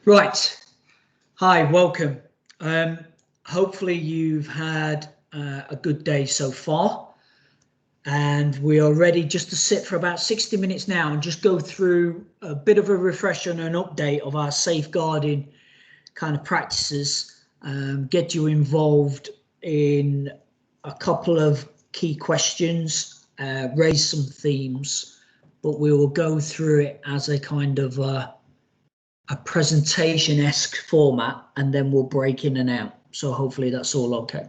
Right. Hi, welcome. Hopefully you've had a good day so far, and we are ready just to sit for about 60 minutes now and just go through a bit of a refresher and an update of our safeguarding kind of practices, get you involved in a couple of key questions, raise some themes, but we will go through it as a kind of a presentation-esque format, and then we'll break in and out. So hopefully that's all okay.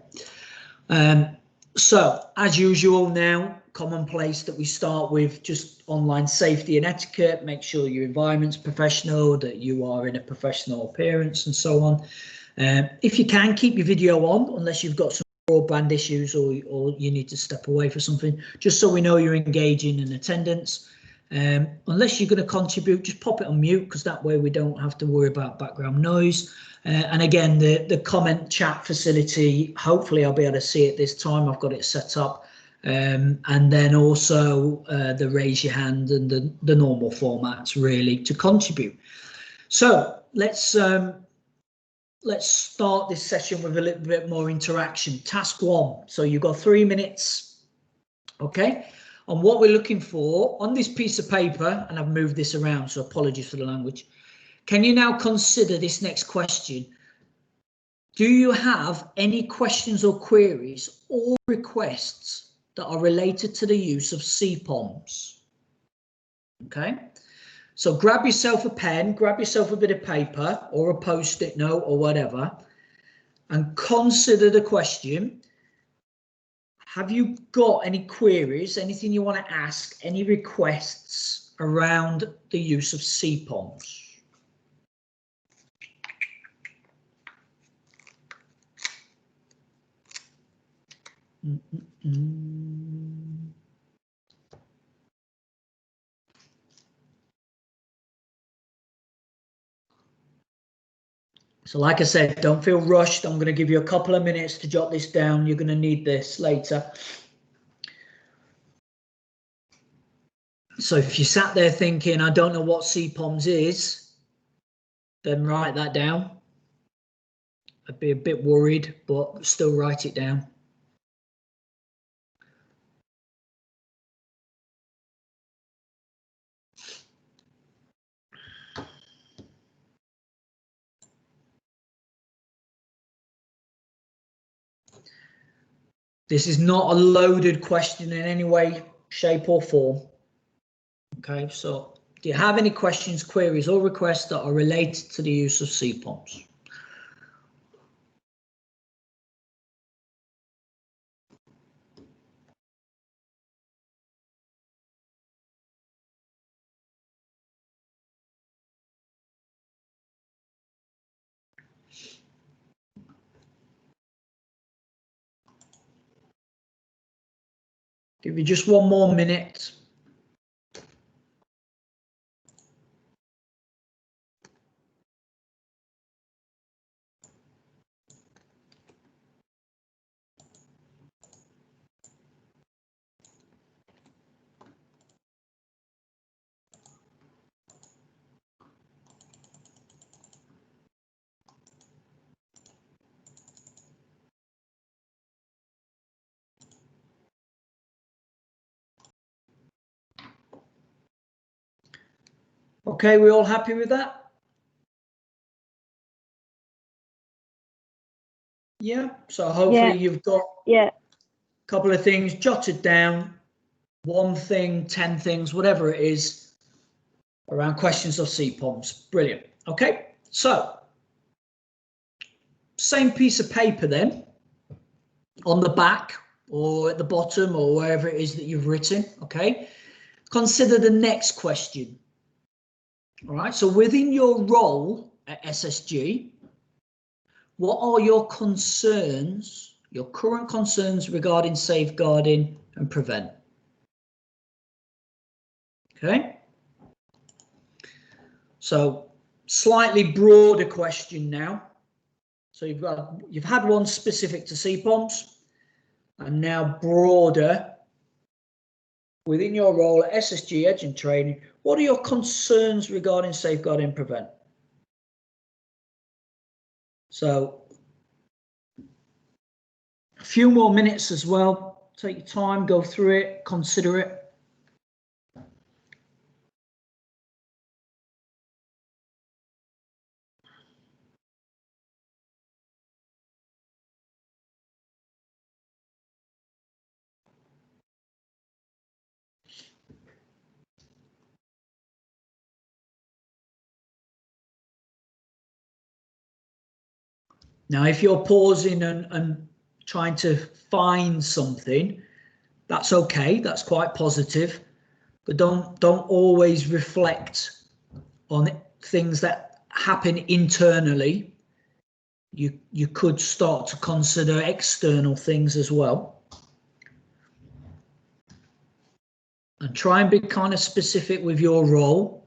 So as usual now, commonplace that we start with just online safety and etiquette, make sure your environment's professional, that you are in a professional appearance and so on. If you can, keep your video on unless you've got some broadband issues or you need to step away for something, just so we know you're engaging in attendance. Unless you're going to contribute, just pop it on mute, because that way we don't have to worry about background noise. And again, the comment chat facility, hopefully I'll be able to see it this time. I've got it set up. And then also the raise your hand and the normal formats really to contribute. So let's start this session with a little bit more interaction. Task 1. So you've got 3 minutes. Okay. And what we're looking for on this piece of paper, and I've moved this around, so apologies for the language. Can you now consider this next question? Do you have any questions or queries or requests that are related to the use of CPOMs? Okay, so grab yourself a pen, grab yourself a bit of paper or a post-it note or whatever, and consider the question. Have you got any queries, anything you want to ask, any requests around the use of CPOMs? So like I said, don't feel rushed. I'm going to give you a couple of minutes to jot this down. You're going to need this later. So if you sat there thinking, I don't know what CPOMs is, then write that down. I'd be a bit worried, but still write it down. This is not a loaded question in any way, shape or form. Okay, so do you have any questions, queries or requests that are related to the use of CPOMs? Give you just one more minute. Okay, we all happy with that? Yeah, so hopefully you've got a couple of things jotted down, one thing, 10 things, whatever it is, around questions of CPOMs. Brilliant. Okay, so same piece of paper then, on the back or at the bottom or wherever it is that you've written. Okay, consider the next question. All right, so within your role at SSG, what are your concerns, your current concerns regarding safeguarding and prevent? Okay, so slightly broader question now. So you've had one specific to CPOMs, and now broader within your role at SSG Edge and Training. What are your concerns regarding safeguarding and prevent? So a few more minutes as well. Take your time, go through it, consider it. Now, if you're pausing and trying to find something, that's okay. That's quite positive. But don't always reflect on things that happen internally. You could start to consider external things as well. And try and be kind of specific with your role.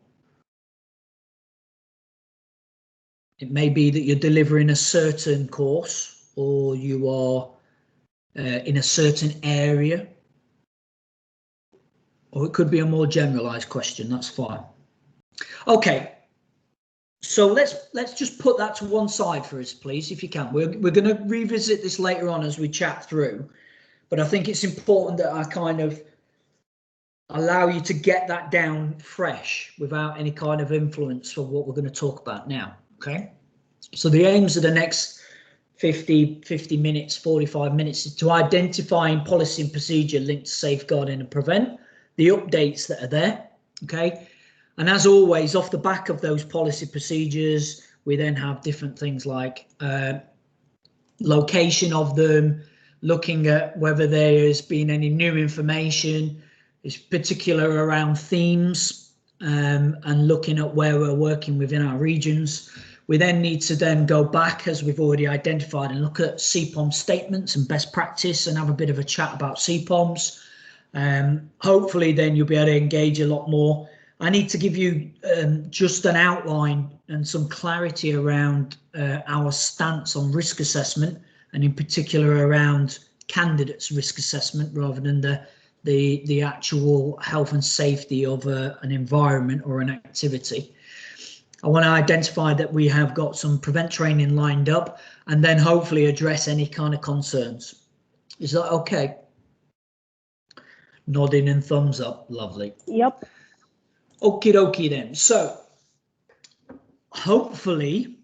It may be that you're delivering a certain course, or you are in a certain area, or it could be a more generalized question. That's fine. Okay, so let's just put that to one side for us, please, if you can. We're going to revisit this later on as we chat through, but I think it's important that I kind of allow you to get that down fresh without any kind of influence for what we're going to talk about now. Okay, so the aims of the next 50 minutes, 45 minutes is to identifying policy and procedure linked to safeguarding and prevent, the updates that are there. Okay, and as always, off the back of those policy procedures, we then have different things like location of them, looking at whether there has been any new information, is particular around themes, and looking at where we're working within our regions. We then need to then go back, as we've already identified, and look at CPOM statements and best practice and have a bit of a chat about CPOMs. Hopefully then you'll be able to engage a lot more. I need to give you just an outline and some clarity around our stance on risk assessment, and in particular around candidates' risk assessment rather than the actual health and safety of an environment or an activity. I want to identify that we have got some prevent training lined up, and then hopefully address any kind of concerns. Is that okay? Nodding and thumbs up. Lovely. Yep. Okie dokie then. So hopefully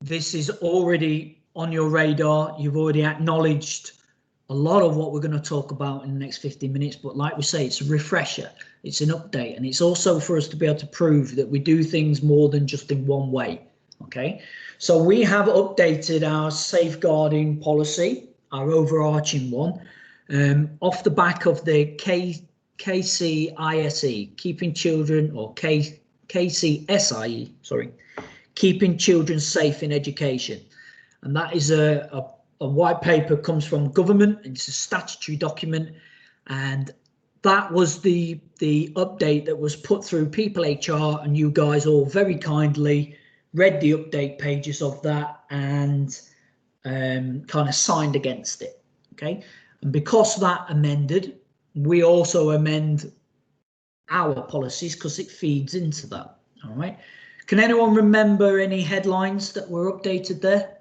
this is already on your radar. You've already acknowledged a lot of what we're going to talk about in the next 15 minutes. But like we say, it's a refresher. It's an update. And it's also for us to be able to prove that we do things more than just in one way. OK, so we have updated our safeguarding policy, our overarching one, off the back of the KCISE, Keeping Children, or KCSIE, sorry, Keeping Children Safe in Education. And that is a white paper, comes from government. It's a statutory document, and that was the update that was put through People HR, and you guys all very kindly read the update pages of that and kind of signed against it. Okay, and because that amended, we also amend our policies because it feeds into that. All right, can anyone remember any headlines that were updated there?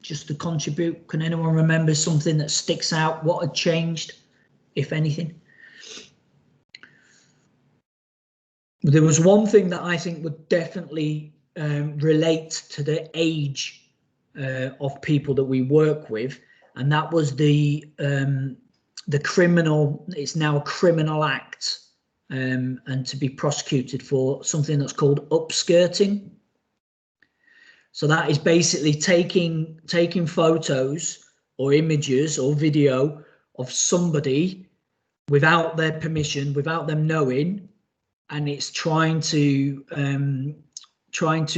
Just to contribute, can anyone remember something that sticks out? What had changed, if anything? There was one thing that I think would definitely relate to the age of people that we work with, and that was the criminal. It's now a criminal act, and to be prosecuted for something that's called upskirting. So that is basically taking photos or images or video of somebody without their permission, without them knowing, and it's trying to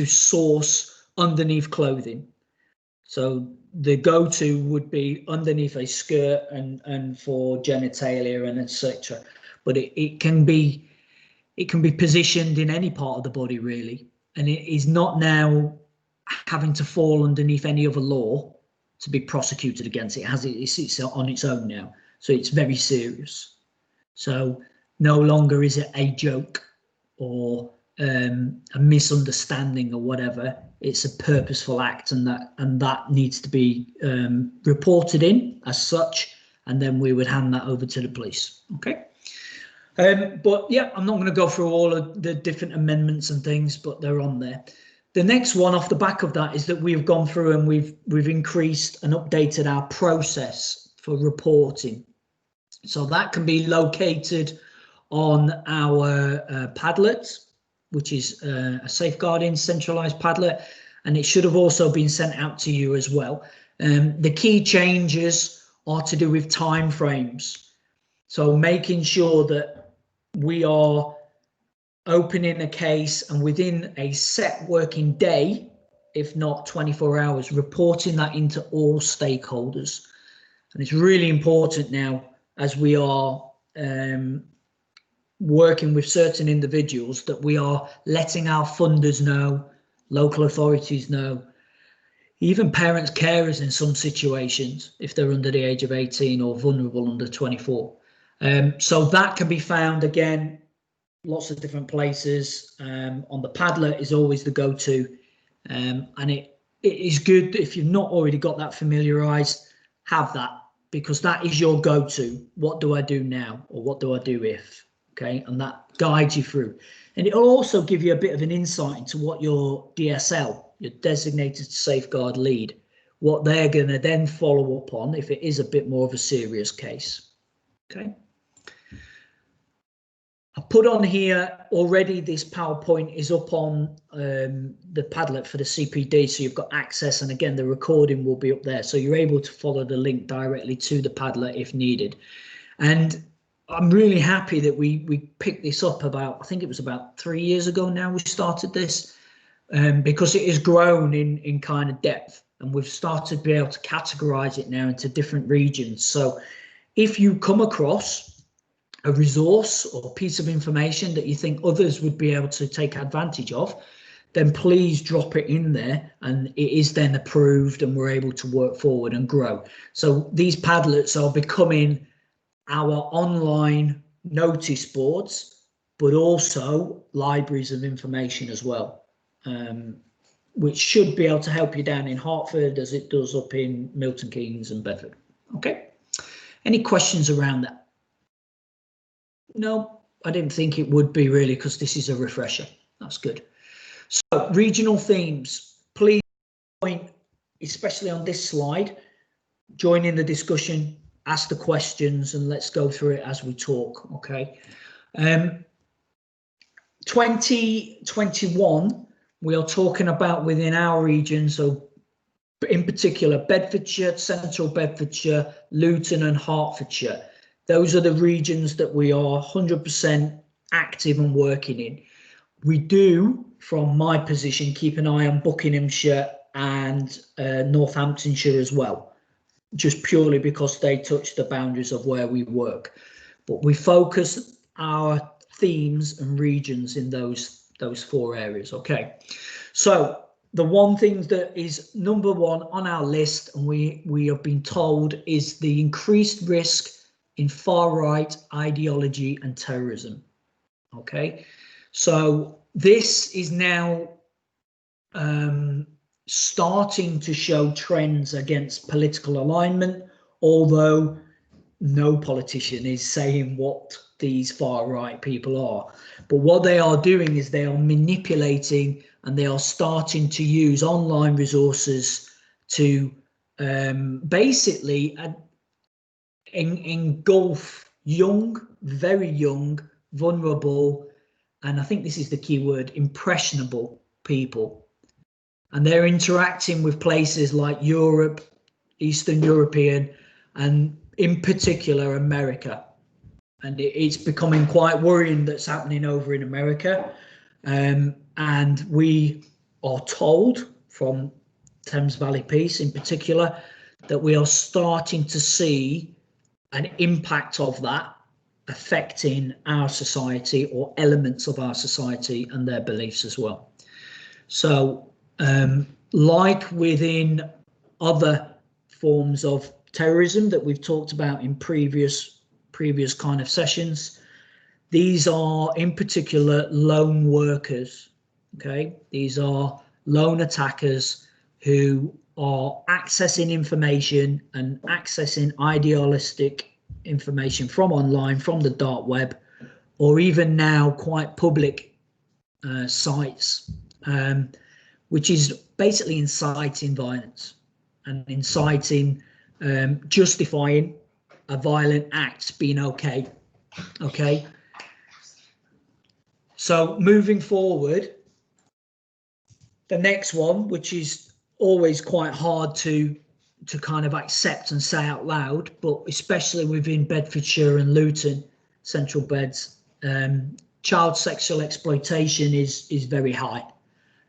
source underneath clothing. So the go-to would be underneath a skirt and for genitalia and etc. But it can be positioned in any part of the body really, and it is not now having to fall underneath any other law to be prosecuted against. It's on its own now, so it's very serious. So no longer is it a joke or a misunderstanding or whatever. It's a purposeful act, and that needs to be reported in as such, and then we would hand that over to the police. Okay. But yeah, I'm not going to go through all of the different amendments and things, but they're on there. The next one off the back of that is that we've gone through and we've increased and updated our process for reporting. So that can be located on our Padlet, which is a safeguarding centralized Padlet, and it should have also been sent out to you as well. The key changes are to do with time frames. So making sure that we are opening a case and within a set working day, if not 24 hours, reporting that into all stakeholders. And it's really important now, as we are working with certain individuals, that we are letting our funders know, local authorities know, even parents, carers in some situations, if they're under the age of 18 or vulnerable under 24. So that can be found, again, lots of different places. On the Padlet is always the go-to, and it is good if you've not already got that familiarised, have that, because that is your go-to. What do I do now, or what do I do if? Okay, and that guides you through, and it'll also give you a bit of an insight into what your DSL, your designated safeguard lead, what they're going to then follow up on if it is a bit more of a serious case. Okay. I put on here already, this PowerPoint is up on the Padlet for the CPD, so you've got access, and again the recording will be up there, so you're able to follow the link directly to the Padlet if needed. And I'm really happy that we picked this up about, I think it was about 3 years ago now we started this, because it has grown in kind of depth, and we've started to be able to categorize it now into different regions. So if you come across a resource or piece of information that you think others would be able to take advantage of, then please drop it in there, and it is then approved and we're able to work forward and grow. So these Padlets are becoming our online notice boards, but also libraries of information as well, which should be able to help you down in Hertford as it does up in Milton Keynes and Bedford. Okay, any questions around that? No, I didn't think it would be really, because this is a refresher. That's good. So regional themes, please point, especially on this slide, join in the discussion, ask the questions, and let's go through it as we talk. Okay. 2021, we are talking about within our region, so in particular Bedfordshire, Central Bedfordshire, Luton and Hertfordshire. Those are the regions that we are 100% active and working in. We do, from my position, keep an eye on Buckinghamshire and Northamptonshire as well, just purely because they touch the boundaries of where we work. But we focus our themes and regions in those 4 areas. Okay, so the one thing that is number 1 on our list, and we have been told, is the increased risk in far-right ideology and terrorism. Okay, so this is now starting to show trends against political alignment, although no politician is saying what these far-right people are. But what they are doing is they are manipulating, and they are starting to use online resources to basically engulf young, very young, vulnerable, and I think this is the key word, impressionable people. And they're interacting with places like Europe, Eastern European, and in particular America. And it's becoming quite worrying that's happening over in America. And we are told from Thames Valley Peace in particular that we are starting to see an impact of that affecting our society, or elements of our society and their beliefs as well. So like within other forms of terrorism that we've talked about in previous kind of sessions, These are in particular lone workers. Okay, these are lone attackers who are accessing information and accessing idealistic information from online, from the dark web, or even now quite public sites, which is basically inciting violence and inciting, justifying a violent act being okay. Okay. So moving forward, the next one, which is always quite hard to kind of accept and say out loud, but especially within Bedfordshire and Luton, Central Beds, child sexual exploitation is very high,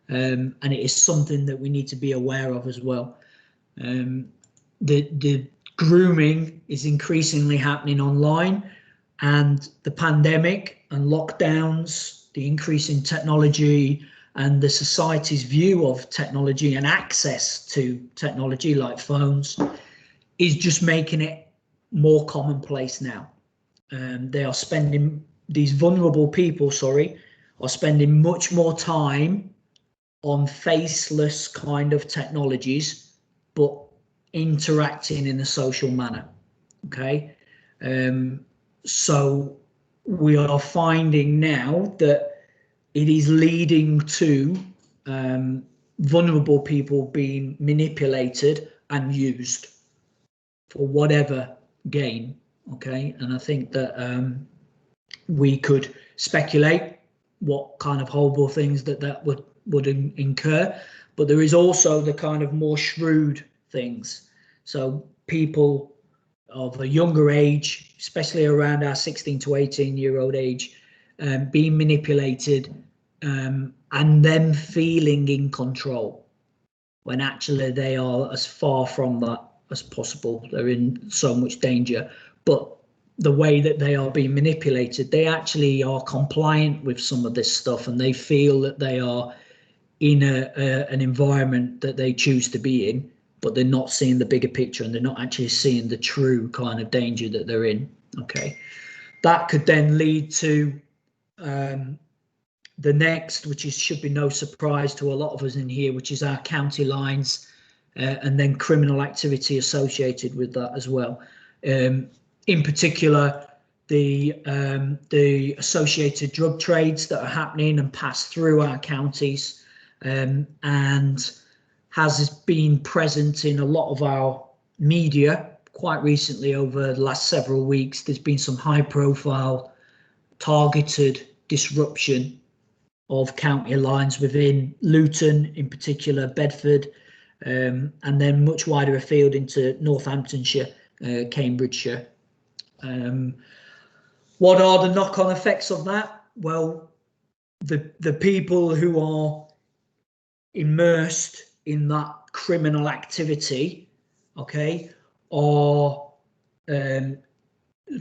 and it is something that we need to be aware of as well. The grooming is increasingly happening online, and the pandemic and lockdowns, the increase in technology and the society's view of technology and access to technology like phones is just making it more commonplace now. They are spending, these vulnerable people, are spending much more time on faceless kind of technologies, but interacting in a social manner. Okay. So we are finding now that it is leading to vulnerable people being manipulated and used for whatever gain. Okay, and I think that we could speculate what kind of horrible things that would incur, but there is also the kind of more shrewd things. So people of a younger age, especially around our 16 to 18-year-old age, being manipulated, and them feeling in control when actually they are as far from that as possible. They're in so much danger, but the way that they are being manipulated, they actually are compliant with some of this stuff, and they feel that they are in an environment that they choose to be in, but they're not seeing the bigger picture, and they're not actually seeing the true kind of danger that they're in. Okay, that could then lead to the next, which should be no surprise to a lot of us in here, which is our county lines, and then criminal activity associated with that as well. In particular, the associated drug trades that are happening and pass through our counties, and has been present in a lot of our media quite recently. Over the last several weeks, there's been some high profile targeted disruption of county lines within Luton, in particular Bedford, and then much wider afield into Northamptonshire, Cambridgeshire. What are the knock-on effects of that? Well, the people who are immersed in that criminal activity, okay, are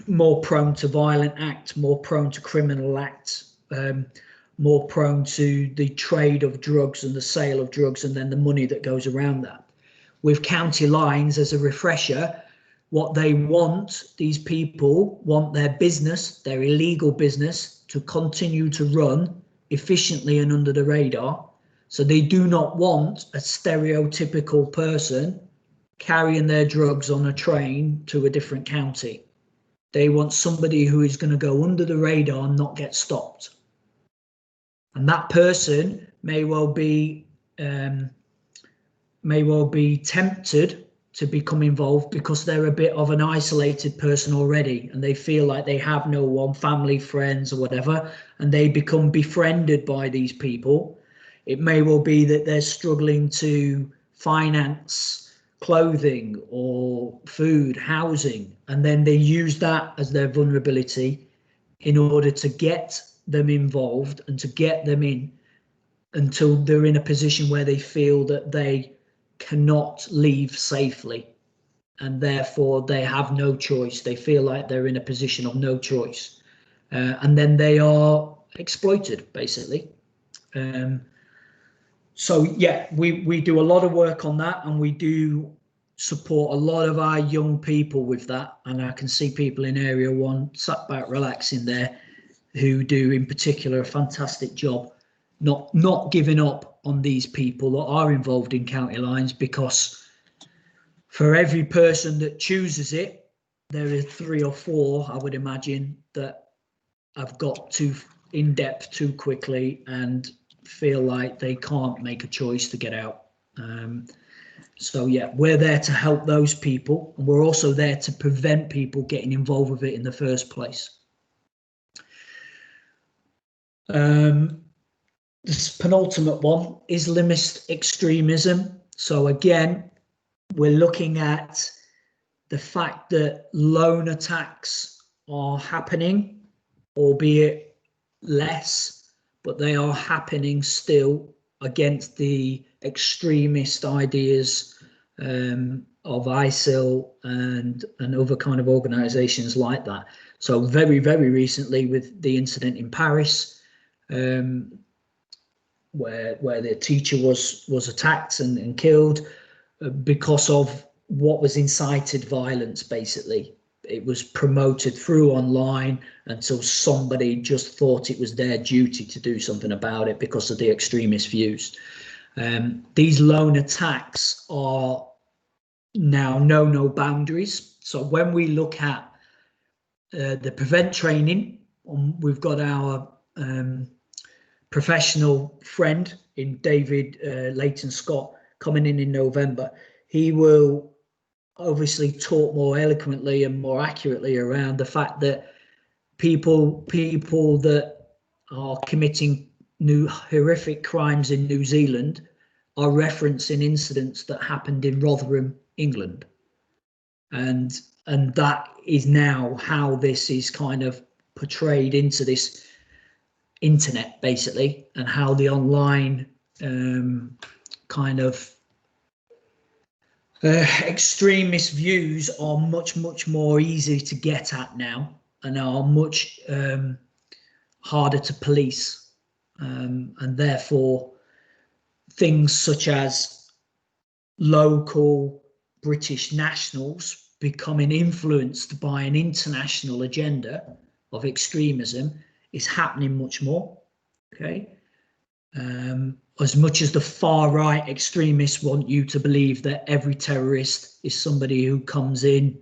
more prone to violent acts, more prone to criminal acts, more prone to the trade of drugs and the sale of drugs, and then the money that goes around that. With county lines, as a refresher, what they want, these people want their business, their illegal business, to continue to run efficiently and under the radar. So they do not want a stereotypical person carrying their drugs on a train to a different county. They want somebody who is going to go under the radar and not get stopped. And that person may well be tempted to become involved because they're a bit of an isolated person already, and they feel like they have no one, family, friends, or whatever, and they become befriended by these people. It may well be that they're struggling to finance clothing or food, housing, and then they use that as their vulnerability in order to get them involved and to get them in until they're in a position where they feel that they cannot leave safely, and therefore they have no choice. They feel like they're in a position of no choice, and then they are exploited, basically. So yeah, we do a lot of work on that, and we do support a lot of our young people with that. And I can see people in Area 1 sat back relaxing there, who do in particular a fantastic job not giving up on these people that are involved in county lines, because for every person that chooses it, there are 3 or 4, I would imagine, that have got too in depth too quickly and feel like they can't make a choice to get out. So yeah, we're there to help those people, and we're also there to prevent people getting involved with it in the first place. This penultimate one is Islamist extremism. So again, we're looking at the fact that lone attacks are happening, albeit less, but they are happening still against the extremist ideas of ISIL and other kind of organizations like that. So very, very recently, with the incident in Paris, where the teacher was attacked and killed because of what was incited violence. Basically, it was promoted through online until somebody just thought it was their duty to do something about it because of the extremist views. These lone attacks are now no boundaries. So when we look at the prevent training, we've got our professional friend in David Leighton Scott coming in November. He will obviously talk more eloquently and more accurately around the fact that people that are committing new horrific crimes in New Zealand are referencing incidents that happened in Rotherham, England, and that is now how this is kind of portrayed into this internet, basically, and how the online kind of extremist views are much more easy to get at now, and are much harder to police, and therefore things such as local British nationals becoming influenced by an international agenda of extremism is happening much more. Okay, as much as the far right extremists want you to believe that every terrorist is somebody who comes in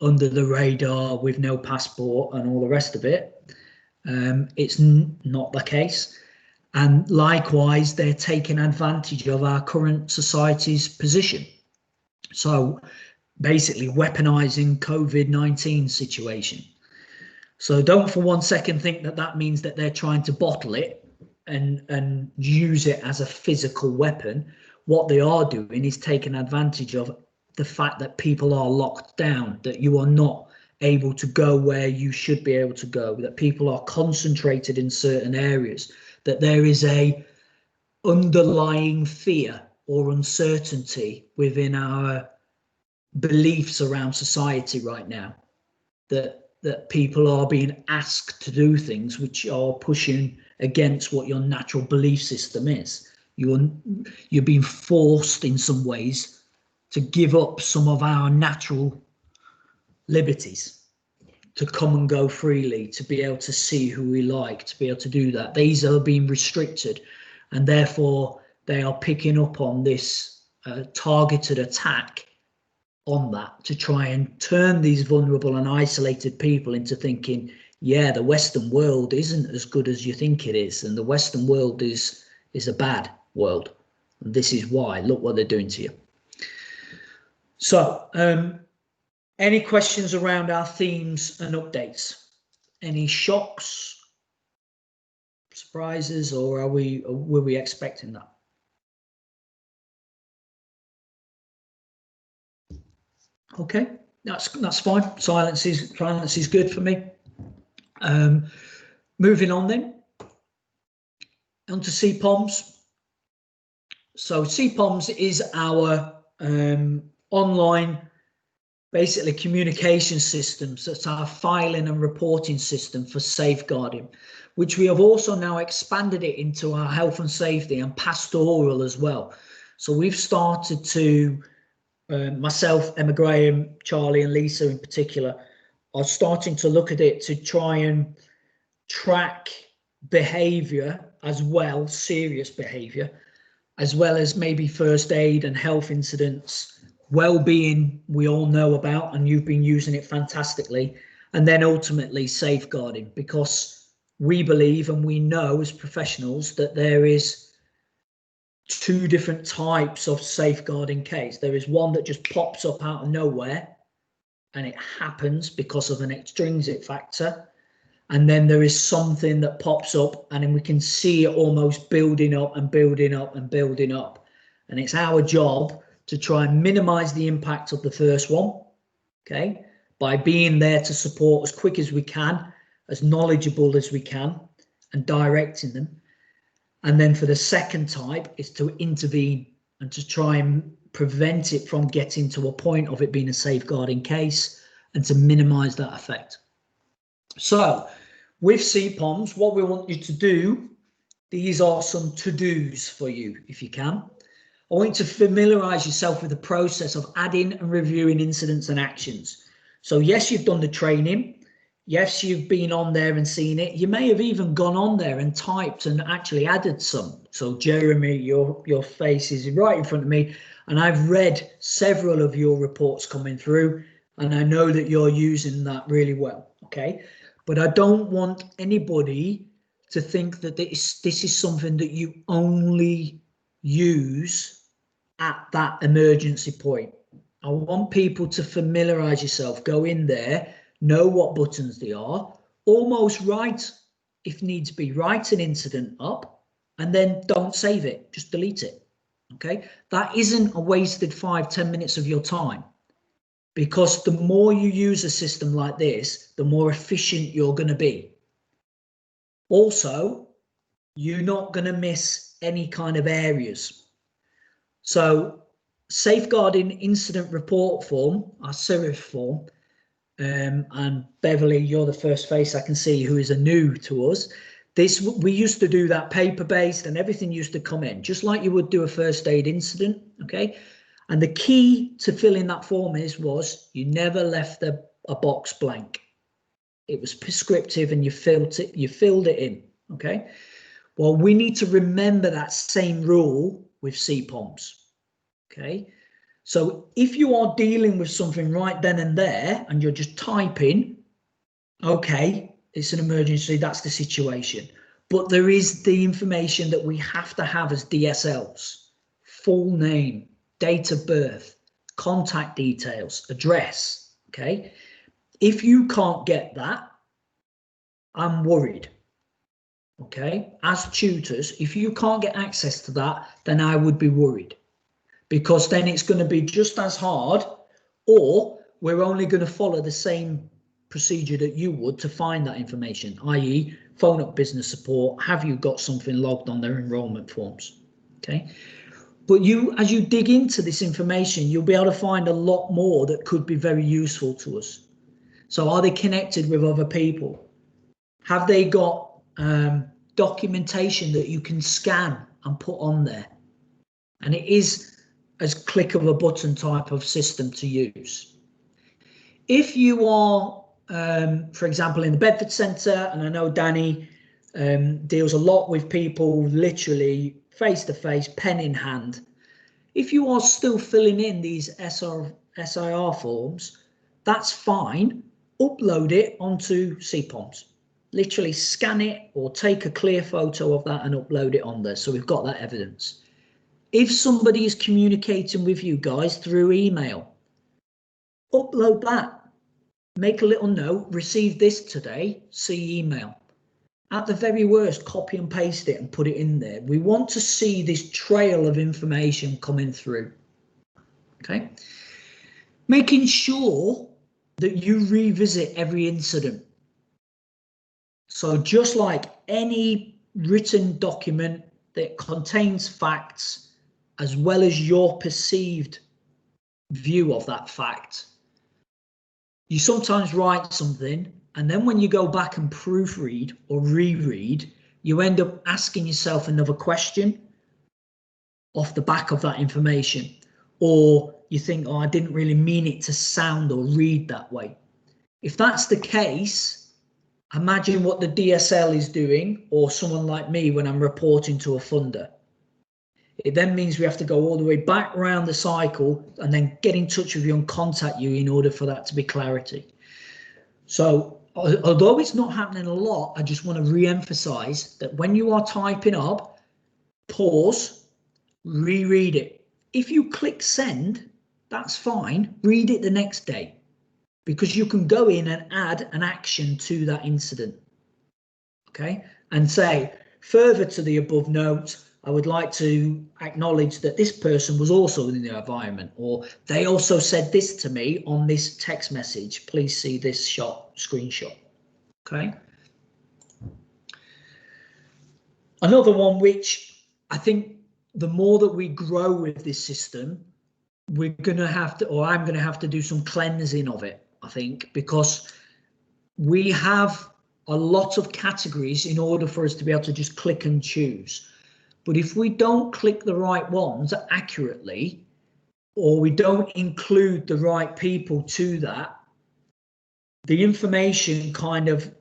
under the radar with no passport and all the rest of it, it's not the case. And likewise, they're taking advantage of our current society's position. So basically weaponizing COVID-19 situation. So don't for one second think that that means that they're trying to bottle it and use it as a physical weapon. What they are doing is taking advantage of the fact that people are locked down, that you are not able to go where you should be able to go, that people are concentrated in certain areas, that there is a underlying fear or uncertainty within our beliefs around society right now, that people are being asked to do things which are pushing against what your natural belief system is. You're being forced in some ways to give up some of our natural liberties, to come and go freely, to be able to see who we like, to be able to do that. These are being restricted, and therefore they are picking up on this targeted attack on that to try and turn these vulnerable and isolated people into thinking, yeah, the Western world isn't as good as you think it is, and the Western world is a bad world, and this is why. Look what they're doing to you. So any questions around our themes and updates? Any shocks, surprises, or were we expecting that? Okay, that's fine. Silence is good for me. Moving on then, onto CPOMS. So CPOMS is our online, basically, communication system. So it's our filing and reporting system for safeguarding, which we have also now expanded it into our health and safety and pastoral as well. So we've started to, myself, Emma Graham, Charlie and Lisa in particular, are starting to look at it to try and track behavior as well, serious behavior, as well as maybe first aid and health incidents, well-being we all know about, and you've been using it fantastically, and then ultimately safeguarding, because we believe and we know as professionals that there is two different types of safeguarding case. There is one that just pops up out of nowhere and it happens because of an extrinsic factor. And then there is something that pops up and then we can see it almost building up and building up and building up. And it's our job to try and minimize the impact of the first one, okay, by being there to support as quick as we can, as knowledgeable as we can, and directing them. And then for the second type is to intervene and to try and prevent it from getting to a point of it being a safeguarding case and to minimize that effect. So with CPOMs, what we want you to do, these are some to-dos for you, if you can. I want you to familiarize yourself with the process of adding and reviewing incidents and actions. So yes, you've done the training. Yes, you've been on there and seen it. You may have even gone on there and typed and actually added some. So Jeremy, your face is right in front of me, and I've read several of your reports coming through, and I know that you're using that really well, okay? But I don't want anybody to think that this is something that you only use at that emergency point. I want people to familiarize yourself, go in there, know what buttons they are, almost write, if needs be, write an incident up and then don't save it, just delete it, okay? That isn't a wasted 5-10 minutes of your time, because the more you use a system like this, the more efficient you're going to be. Also, you're not going to miss any kind of areas. So safeguarding incident report form, our SIRIF form, and Beverly, you're the first face I can see who is a new to us. This, we used to do that paper-based and everything used to come in, just like you would do a first aid incident, okay? And the key to filling that form was you never left a box blank. It was prescriptive and you filled it in, okay? Well, we need to remember that same rule with CPOMs, okay? So if you are dealing with something right then and there and you're just typing, okay, it's an emergency, that's the situation. But there is the information that we have to have as DSLs: full name, date of birth, contact details, address, okay? If you can't get that, I'm worried, okay? As tutors, if you can't get access to that, then I would be worried, because then it's going to be just as hard, or we're only going to follow the same procedure that you would to find that information, i.e. phone up business support, have you got something logged on their enrolment forms, okay? But you, as you dig into this information, you'll be able to find a lot more that could be very useful to us. So are they connected with other people? Have they got documentation that you can scan and put on there? And it is as click of a button type of system to use. If you are, for example, in the Bedford Centre, and I know Danny deals a lot with people literally face-to-face, pen in hand. If you are still filling in these SIR forms, that's fine. Upload it onto CPOMs. Literally scan it or take a clear photo of that and upload it on there, so we've got that evidence. If somebody is communicating with you guys through email, upload that. Make a little note, received this today, see email. At the very worst, copy and paste it and put it in there. We want to see this trail of information coming through, okay? Making sure that you revisit every incident. So just like any written document that contains facts, as well as your perceived view of that fact, you sometimes write something, and then when you go back and proofread or reread, you end up asking yourself another question off the back of that information. Or you think, oh, I didn't really mean it to sound or read that way. If that's the case, Imagine what the DSL is doing, or someone like me when I'm reporting to a funder. It then means we have to go all the way back around the cycle and then get in touch with you and contact you in order for that to be clarity. So although it's not happening a lot, I just want to re-emphasize that when you are typing up, pause, reread it. If you click send, that's fine. Read it the next day, because you can go in and add an action to that incident. Okay, and say, further to the above note, I would like to acknowledge that this person was also in the environment, or they also said this to me on this text message. Please see this screenshot. Okay. Another one, which I think the more that we grow with this system, we're going to have to, or I'm going to have to do some cleansing of it, I think, because we have a lot of categories in order for us to be able to just click and choose. But if we don't click the right ones accurately, or we don't include the right people to that, the information kind of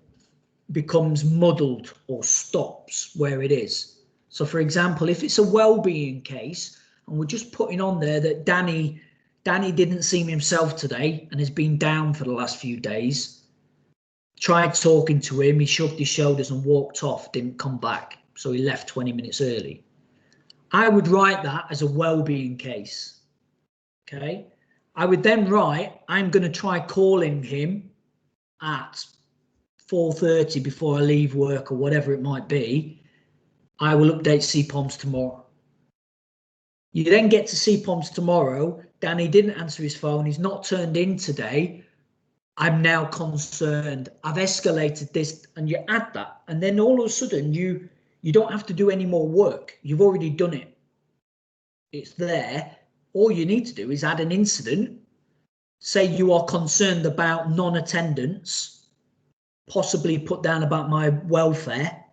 becomes muddled or stops where it is. So for example, if it's a well-being case and we're just putting on there that Danny didn't seem himself today and has been down for the last few days, tried talking to him, he shrugged his shoulders and walked off, didn't come back. So he left 20 minutes early. I would write that as a well-being case. Okay. I would then write, I'm going to try calling him at 4:30 before I leave work, or whatever it might be. I will update CPOMs tomorrow. You then get to CPOMs tomorrow. Danny didn't answer his phone. He's not turned in today. I'm now concerned. I've escalated this, and you add that. And then all of a sudden you don't have to do any more work. You've already done it. It's there. All you need to do is add an incident. Say you are concerned about non-attendance, possibly put down about my welfare,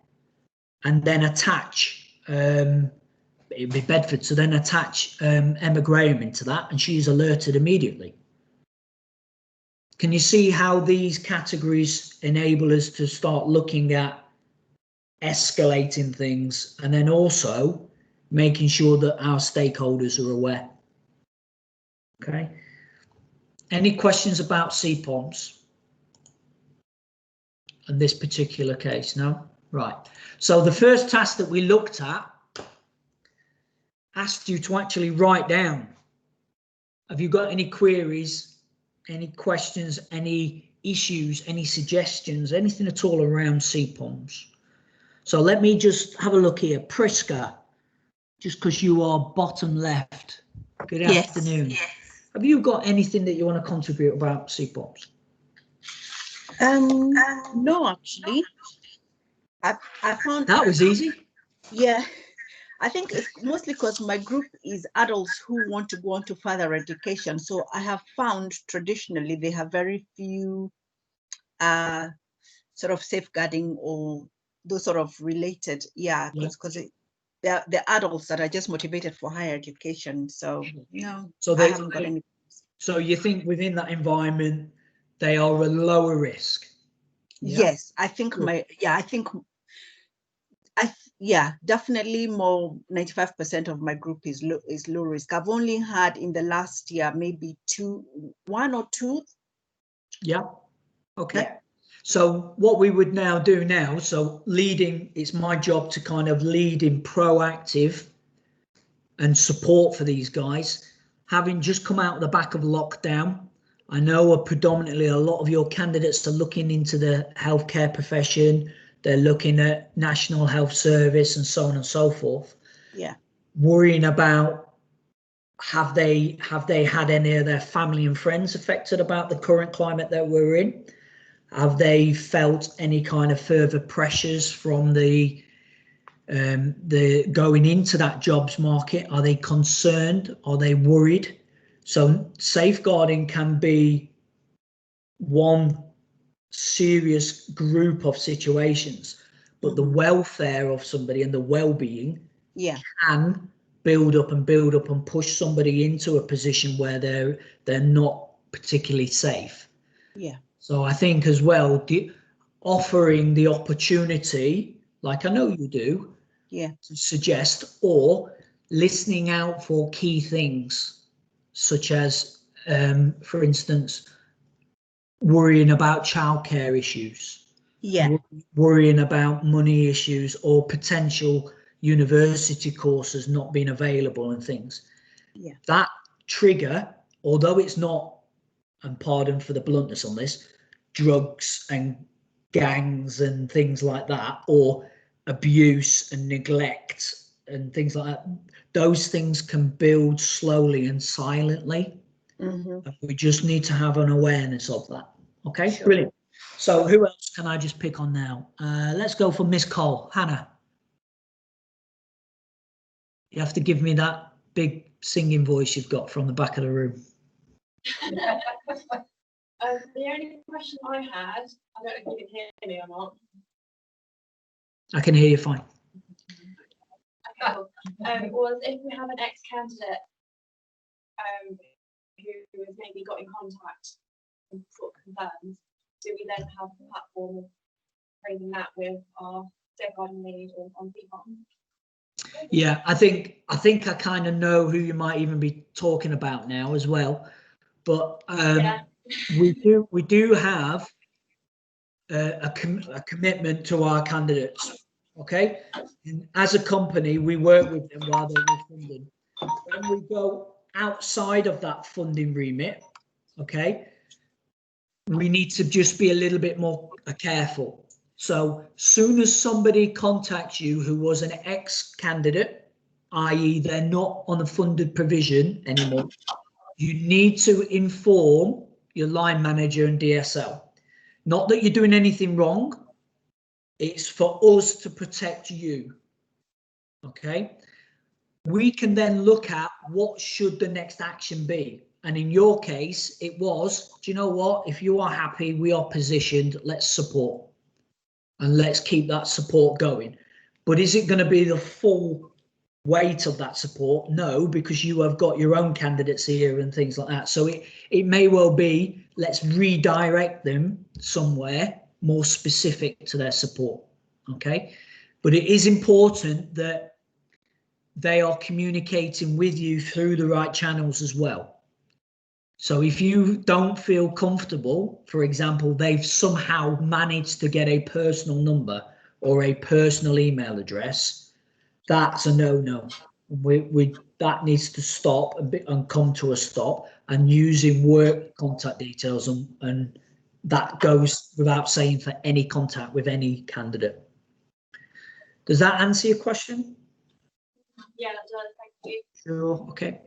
and then attach, it'd be Bedford, so then attach Emma Graham into that, and she's alerted immediately. Can you see how these categories enable us to start looking at escalating things, and then also making sure that our stakeholders are aware? Okay. Any questions about CPOMs in this particular case? No? Right. So the first task that we looked at asked you to actually write down. Have you got any queries, any questions, any issues, any suggestions, anything at all around CPOMs? So let me just have a look here. Priska, just because you are bottom left. Good afternoon. Yes. Have you got anything that you want to contribute about CPOMs? No, actually. I found that was easy. Yeah, I think it's mostly because my group is adults who want to go on to further education. So I have found traditionally they have very few sort of safeguarding or those sort of related. Yeah, because they're adults that are just motivated for higher education. So no, so I haven't got any. So you think within that environment they are a lower risk? Yeah? Yes, I think definitely more. 95% of my group is low risk. I've only had in the last year maybe one or two. Yeah. Okay. Yeah. So what we would now do now, so leading, it's my job to kind of lead in proactive and support for these guys. Having just come out of the back of lockdown, I know predominantly a lot of your candidates are looking into the healthcare profession. They're looking at National Health Service and so on and so forth. Yeah. Worrying about have they had any of their family and friends affected about the current climate that we're in? Have they felt any kind of further pressures from the going into that jobs market? Are they concerned? Are they worried? So safeguarding can be one serious group of situations, but the welfare of somebody and the well-being can build up and push somebody into a position where they're not particularly safe. Yeah. So I think as well, offering the opportunity, like I know you do, yeah, to suggest, or listening out for key things, such as, for instance, worrying about childcare issues, yeah, worrying about money issues, or potential university courses not being available and things. yeah, That trigger, although it's not, and pardon for the bluntness on this, drugs and gangs and things like that, or abuse and neglect and things like that, those things can build slowly and silently. We just need to have an awareness of that. Okay, sure. Brilliant. So who else can I just pick on now? Let's go for Miss Cole. Hannah. You have to give me that big singing voice you've got from the back of the room. The only question I had, I don't know if you can hear me or not. I can hear you fine. Okay, cool. Was if we have an ex-candidate who has maybe got in contact and sort of confirmed, do we then have the platform of raising that with our safeguarding lead or on CPOM? Yeah, I think I kind of know who you might even be talking about now as well, but Yeah. we do have a commitment to our candidates. Okay, and as a company, we work with them while they're funding. When we go outside of that funding remit, okay, we need to just be a little bit more careful. So soon as somebody contacts you who was an ex-candidate, i.e. they're not on a funded provision anymore, you need to inform your line manager and DSL. Not that you're doing anything wrong, it's for us to protect you. Okay, we can then look at what should the next action be. And in your case, it was, do you know what? If you are happy, we are positioned, let's support. And let's keep that support going. But is it going to be the full weight of that support? No, because you have got your own candidates here and things like that. So it may well be, let's redirect them somewhere more specific to their support. Okay, but it is important that they are communicating with you through the right channels as well. So if you don't feel comfortable, for example, they've somehow managed to get a personal number or a personal email address, that's a no-no. That needs to stop and come to a stop, and using work contact details, and that goes without saying for any contact with any candidate. Does that answer your question? Yeah, that does. Thank you. Sure. Okay.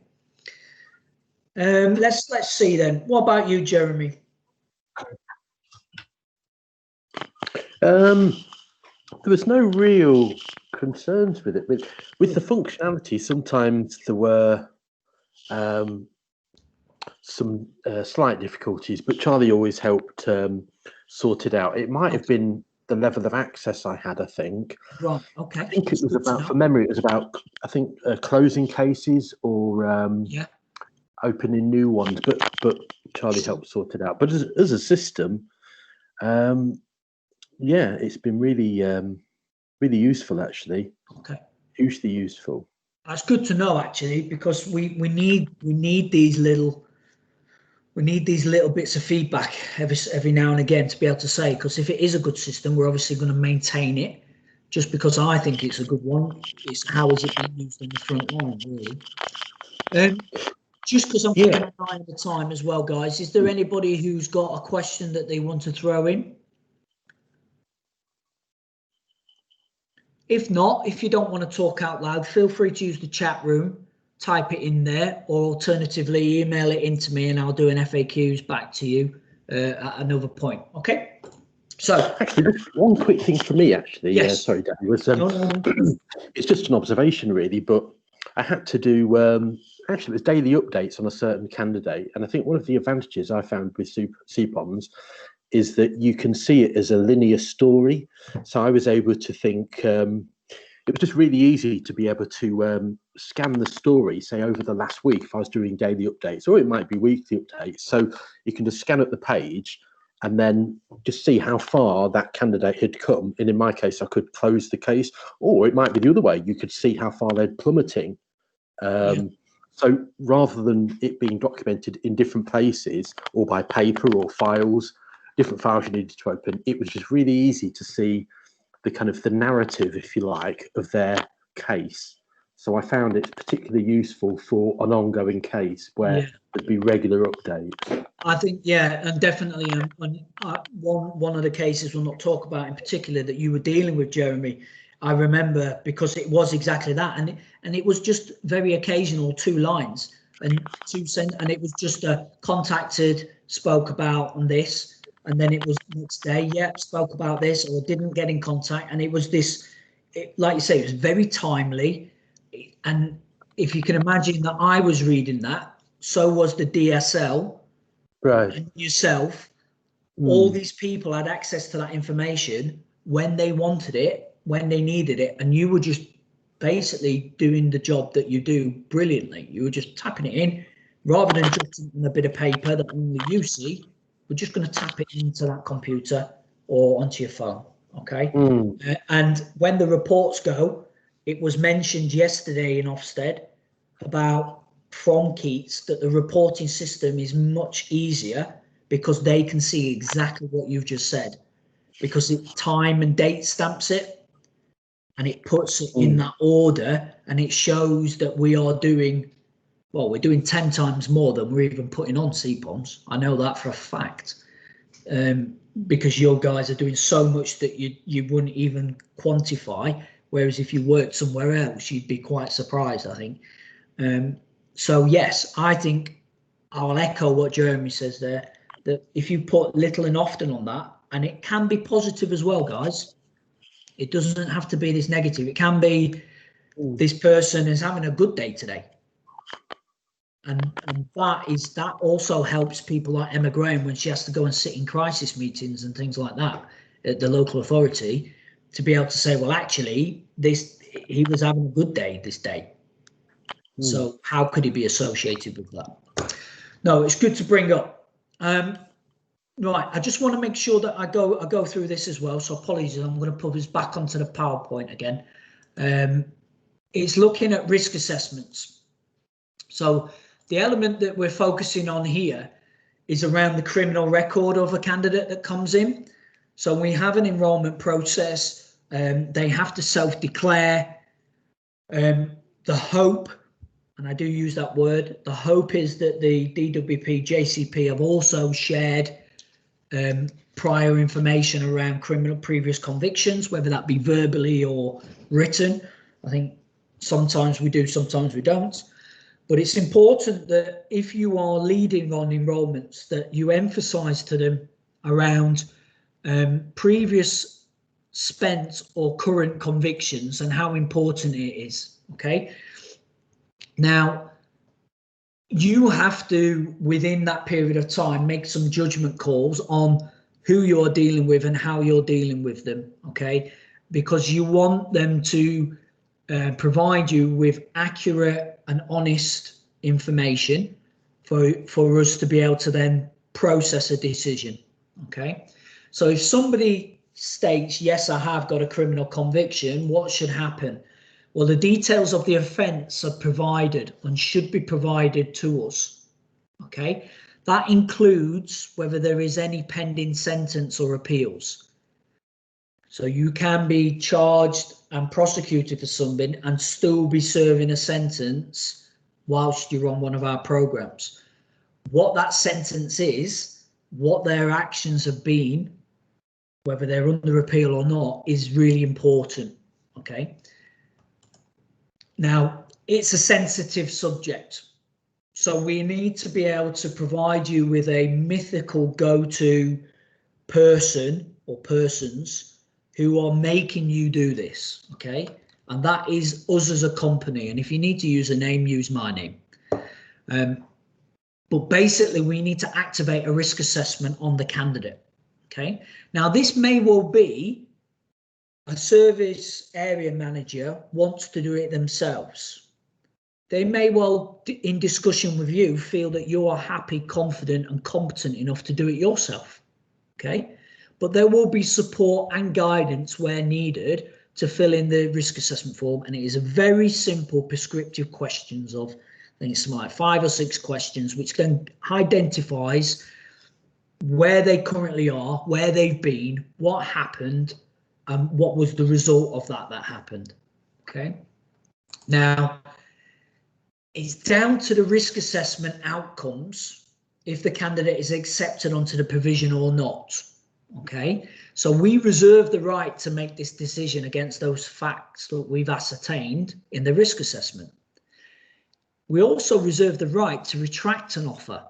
Let's see then. What about you, Jeremy? There was no real concerns with it. With the functionality, sometimes there were some slight difficulties, but Charlie always helped sort it out. It might have been the level of access I had, I think. Right, okay. I think it was about, from memory, it was about, I think, closing cases or yeah, opening new ones, but Charlie helped sort it out. But as a system, yeah, it's been really really useful, actually. Okay. Hugely useful. That's good to know, actually, because we need these little bits of feedback every now and again to be able to say, because if it is a good system, we're obviously going to maintain it. Just because I think it's a good one, it's how is it being used in the front line, really. Just because I'm keeping an eye on the time as well, guys, is there anybody who's got a question that they want to throw in? If not, if you don't want to talk out loud, feel free to use the chat room, type it in there, or alternatively email it into me and I'll do an FAQs back to you at another point. Okay. So actually, one quick thing for me, actually, yes. Sorry, Danny, was it's just an observation, really, but I had to do actually it was daily updates on a certain candidate, and I think one of the advantages I found with CPOMs is that you can see it as a linear story. So I was able to think it was just really easy to be able to scan the story, say over the last week if I was doing daily updates, or it might be weekly updates. So you can just scan up the page and then just see how far that candidate had come. And in my case, I could close the case, or it might be the other way. You could see how far they're plummeting. So rather than it being documented in different places or by paper or files, different files you needed to open, it was just really easy to see the kind of the narrative, if you like, of their case. So I found it particularly useful for an ongoing case where there'd be regular updates. I think, and definitely one of the cases we'll not talk about in particular that you were dealing with, Jeremy, I remember, because it was exactly that, and it was just very occasional, 2 lines and and it was just a contacted, spoke about on this, and then it was next day, spoke about this, or didn't get in contact, and it was this, like you say, it was very timely. And if you can imagine that I was reading that, so was the DSL, right, and yourself. All these people had access to that information when they wanted it, when they needed it, and you were just basically doing the job that you do brilliantly. You were just tapping it in, rather than just on a bit of paper that only you see. We're just going to tap it into that computer or onto your phone, okay? And when the reports go, it was mentioned yesterday in Ofsted about from Keats that the reporting system is much easier because they can see exactly what you've just said, because it time and date stamps it and it puts it in that order, and it shows that we are doing, well, we're doing 10 times more than we're even putting on CPOMs. I know that for a fact, because your guys are doing so much that you wouldn't even quantify. Whereas if you worked somewhere else, you'd be quite surprised, I think. So yes, I think I'll echo what Jeremy says there, that if you put little and often on that, and it can be positive as well, guys. It doesn't have to be this negative. It can be this person is having a good day today. And that also helps people like Emma Graham when she has to go and sit in crisis meetings and things like that at the local authority, to be able to say, well, actually, he was having a good day this day. So how could he be associated with that? No, it's good to bring up. Right, I just want to make sure that I go through this as well. So apologies, I'm going to put this back onto the PowerPoint again. It's looking at risk assessments. So the element that we're focusing on here is around the criminal record of a candidate that comes in. So we have an enrolment process. They have to self-declare. The hope, and I do use that word, the hope is that the DWP, JCP have also shared prior information around criminal previous convictions, whether that be verbally or written. I think sometimes we do, sometimes we don't. But it's important that if you are leading on enrolments, that you emphasise to them around previous spent or current convictions and how important it is. Okay. Now, you have to, within that period of time, make some judgment calls on who you're dealing with and how you're dealing with them. Okay, because you want them to provide you with accurate and honest information for us to be able to then process a decision. Okay, so if somebody states, yes, I have got a criminal conviction, what should happen? Well, the details of the offence are provided and should be provided to us. Okay, that includes whether there is any pending sentence or appeals. So you can be charged and prosecuted for something and still be serving a sentence whilst you're on one of our programs. What that sentence is, what their actions have been, whether they're under appeal or not, is really important. Okay. Now, it's a sensitive subject, so we need to be able to provide you with a mythical go-to person or persons who are making you do this, okay? And that is us as a company. And if you need to use a name, use my name. But basically, we need to activate a risk assessment on the candidate, okay? Now, this may well be a service area manager wants to do it themselves. They may well, in discussion with you, feel that you are happy, confident and competent enough to do it yourself. Okay, but there will be support and guidance where needed to fill in the risk assessment form, and it is a very simple prescriptive questions of, I think it's like 5 or 6 questions, which then identifies where they currently are, where they've been, what happened, and what was the result of that happened. Okay, now it's down to the risk assessment outcomes if the candidate is accepted onto the provision or not. Okay, so we reserve the right to make this decision against those facts that we've ascertained in the risk assessment. We also reserve the right to retract an offer.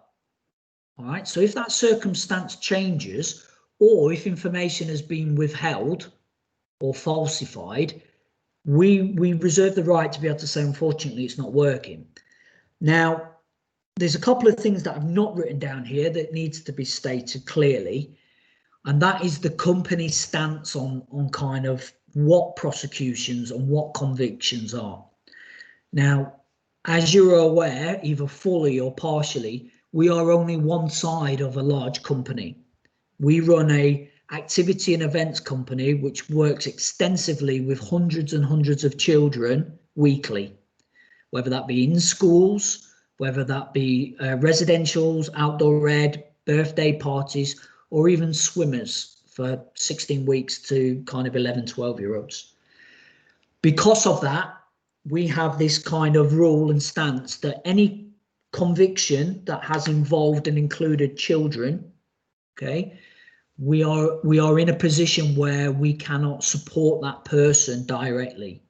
All right, so if that circumstance changes, or if information has been withheld or falsified, we reserve the right to be able to say, unfortunately, it's not working. Now, there's a couple of things that I've not written down here that needs to be stated clearly. And that is the company's stance on kind of what prosecutions and what convictions are. Now, as you're aware, either fully or partially, we are only one side of a large company. We run a activity and events company which works extensively with hundreds and hundreds of children weekly, whether that be in schools, whether that be residentials, outdoor ed, birthday parties, or even swimmers for 16 weeks to kind of 11, 12-year-olds. Because of that, we have this kind of rule and stance that any conviction that has involved and included children, okay, we are in a position where we cannot support that person directly.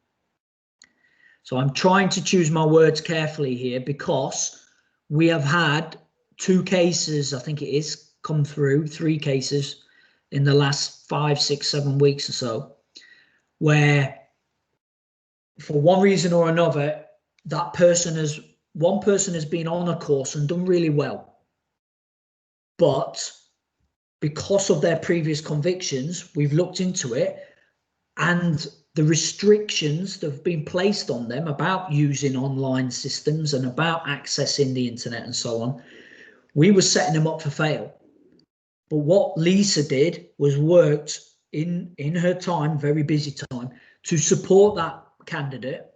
So I'm trying to choose my words carefully here, because we have had 2 cases, I think it is, come through, 3 cases in the last 5, 6, 7 weeks or so, where for one reason or another, one person has been on a course and done really well, but because of their previous convictions, we've looked into it, and the restrictions that have been placed on them about using online systems and about accessing the internet and so on, we were setting them up for fail. But what Lisa did was worked in her time, very busy time, to support that candidate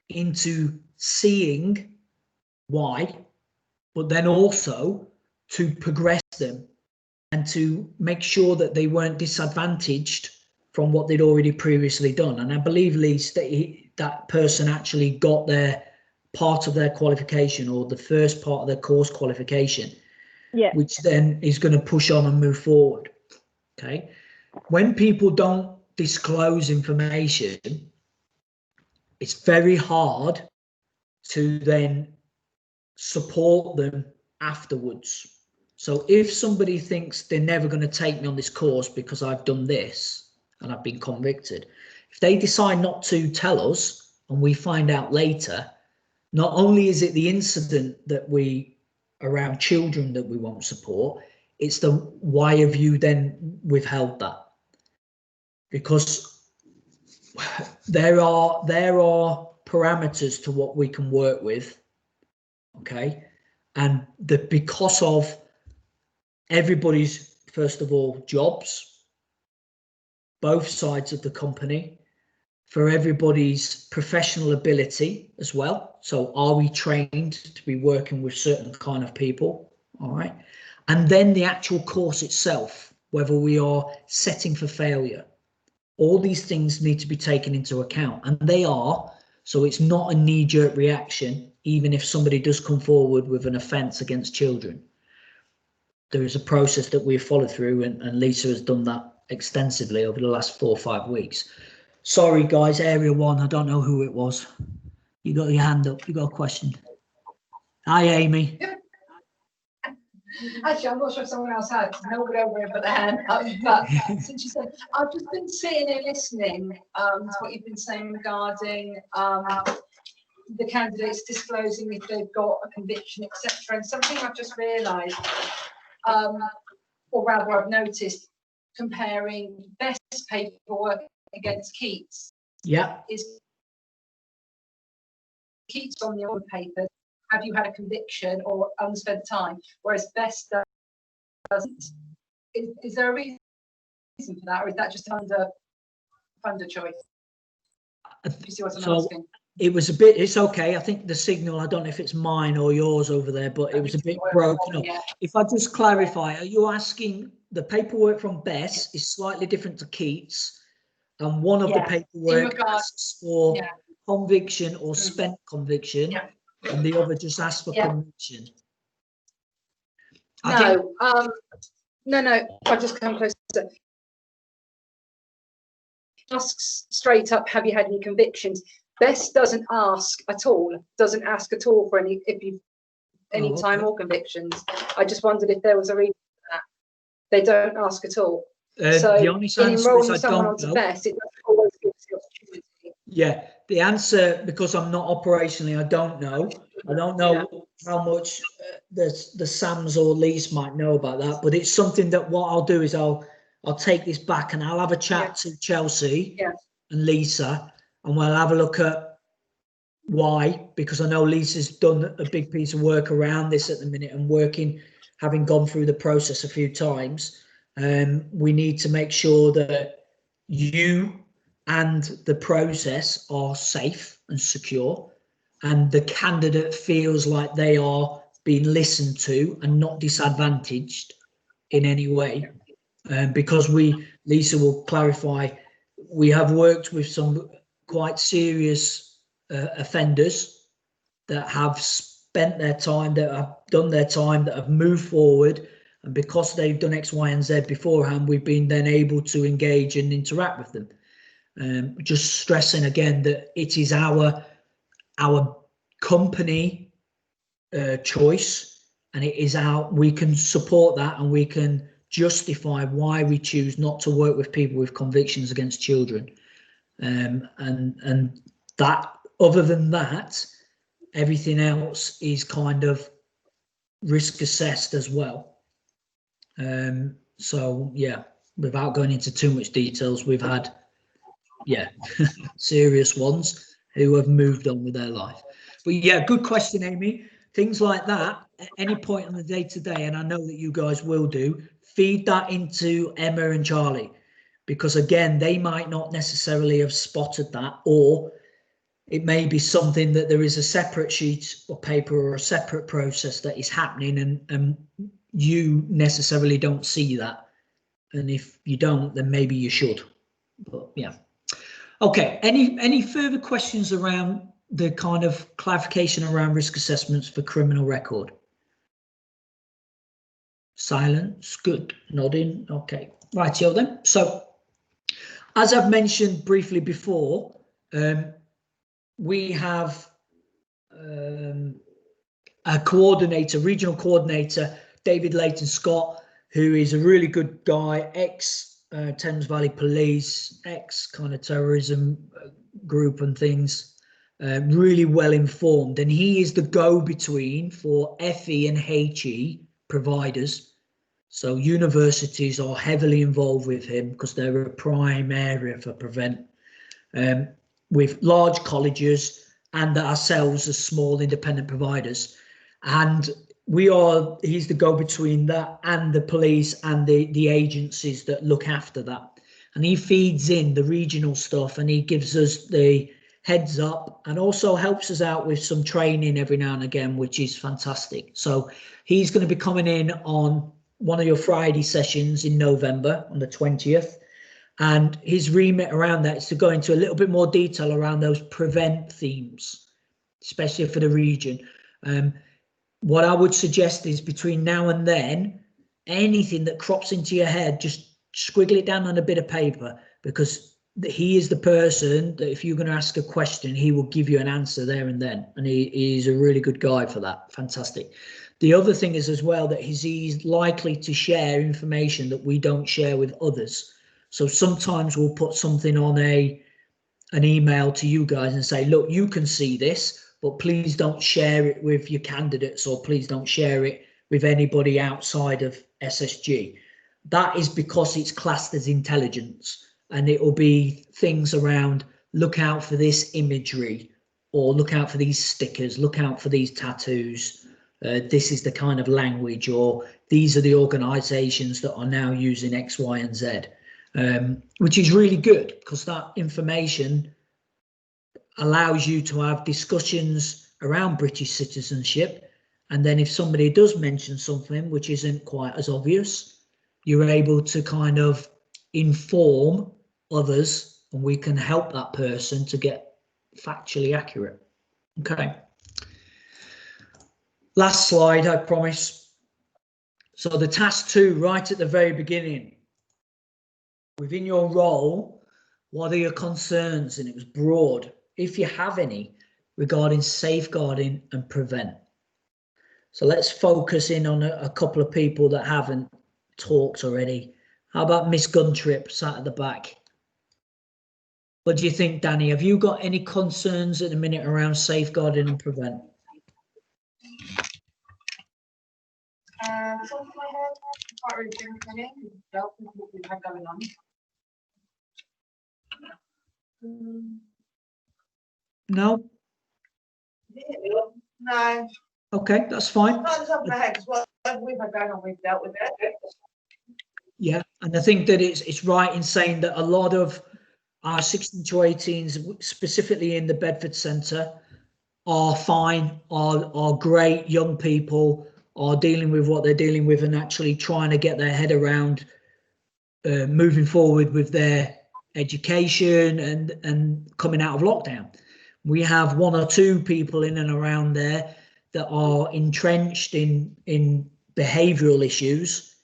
into seeing why, but then also to progress them and to make sure that they weren't disadvantaged from what they'd already previously done. And I believe, Lisa, that person actually got their part of their qualification, or the first part of their course qualification. Yeah. Which then is going to push on and move forward. Okay. When people don't disclose information, it's very hard to then support them afterwards. So if somebody thinks they're never going to take me on this course because I've done this and I've been convicted, if they decide not to tell us and we find out later, not only is it the incident that around children that we won't support, it's the why have you then withheld that? Because there are parameters to what we can work with, okay, and because of everybody's, first of all, jobs, both sides of the company, for everybody's professional ability as well. So are we trained to be working with certain kind of people? All right. And then the actual course itself, whether we are setting for failure, all these things need to be taken into account, and they are. So it's not a knee-jerk reaction, even if somebody does come forward with an offence against children. There is a process that we've followed through, and Lisa has done that extensively over the last 4 or 5 weeks. Sorry, guys, area 1, I don't know who it was. You got your hand up, you got a question. Hi, Amy. Actually, I'm not sure if someone else had, nobody over here put their hand up, but since you said, I've just been sitting here listening to what you've been saying regarding the candidates disclosing if they've got a conviction, etc. And something I've just realised, or rather I've noticed, comparing best paperwork against Keats. Yeah. Is Keats on the old paper, have you had a conviction or unspent time? Whereas best doesn't. is there a reason for that, or is that just under choice? Do you see what I'm asking? It was a bit, it's okay. I think the signal, I don't know if it's mine or yours over there, but it was a bit broken up. Yeah. If I just clarify, are you asking, the paperwork from Bess is slightly different to Keats, and one of the paperwork asks for conviction or spent conviction, and the other just asks for conviction? No, I've just come closer. Asks straight up, have you had any convictions? Bess doesn't ask at all for any time or convictions. I just wondered if there was a reason for that. They don't ask at all. So the honest answer is I don't know. Bess, it doesn't always give us the opportunity. Yeah, the answer, because I'm not operationally, I don't know. I don't know how much the Sams or Lise might know about that, but it's something that what I'll do is I'll take this back and I'll have a chat to Chelsea and Lisa, and we'll have a look at why, because I know Lisa's done a big piece of work around this at the minute and having gone through the process a few times. We need to make sure that you and the process are safe and secure, and the candidate feels like they are being listened to and not disadvantaged in any way. Because Lisa will clarify, we have worked with some quite serious offenders that have spent their time, that have done their time, that have moved forward, and because they've done X, Y, and Z beforehand, we've been then able to engage and interact with them. Just stressing again that it is our company choice, and it is we can support that, and we can justify why we choose not to work with people with convictions against children. And that, other than that, everything else is kind of risk assessed as well. So yeah, without going into too much details, we've had serious ones who have moved on with their life. But yeah, good question, Amy. Things like that at any point on the day to day, and I know that you guys will do, feed that into Emma and Charlie, because again, they might not necessarily have spotted that, or it may be something that there is a separate sheet of paper or a separate process that is happening, and you necessarily don't see that. And if you don't, then maybe you should. But yeah. Okay, any further questions around the kind of clarification around risk assessments for criminal record? Silence, good, nodding, okay. Rightio then. So, as I've mentioned briefly before, we have a coordinator, regional coordinator, David Leighton Scott, who is a really good guy, ex-Thames Valley Police, ex-kind of terrorism group and things, really well informed. And he is the go-between for FE and HE providers. So universities are heavily involved with him because they're a prime area for prevent. With large colleges and ourselves as small independent providers. And he's the go-between that and the police and the agencies that look after that. And he feeds in the regional stuff, and he gives us the heads up and also helps us out with some training every now and again, which is fantastic. So he's going to be coming in on one of your Friday sessions in November on the 20th. And his remit around that is to go into a little bit more detail around those prevent themes, especially for the region. What I would suggest is between now and then, anything that crops into your head, just squiggle it down on a bit of paper, because he is the person that if you're going to ask a question, he will give you an answer there and then. And he's a really good guy for that. Fantastic. The other thing is as well that he's likely to share information that we don't share with others. So sometimes we'll put something on an email to you guys and say, look, you can see this, but please don't share it with your candidates, or please don't share it with anybody outside of SSG. That is because it's classed as intelligence, and it will be things around look out for this imagery, or look out for these stickers, look out for these tattoos, this is the kind of language, or these are the organisations that are now using X, Y, and Z, which is really good because that information allows you to have discussions around British citizenship. And then if somebody does mention something which isn't quite as obvious, you're able to kind of inform others, and we can help that person to get factually accurate. Okay. Last slide, I promise. So the task 2, right at the very beginning, within your role, what are your concerns? And it was broad, if you have any, regarding safeguarding and prevent. So let's focus in on a couple of people that haven't talked already. How about Miss Guntrip sat at the back? What do you think, Danny? Have you got any concerns at the minute around safeguarding and prevent? Top of my head, I can't really think of any. What we've had going on. No? No. Okay, that's fine. Not on the top of my head, because what we've had going on, we've dealt with it. Yeah, and I think that it's right in saying that a lot of our 16 to 18s, specifically in the Bedford Centre, are fine, are great young people, are dealing with what they're dealing with and actually trying to get their head around moving forward with their education and coming out of lockdown. We have 1 or 2 people in and around there that are entrenched in behavioural issues,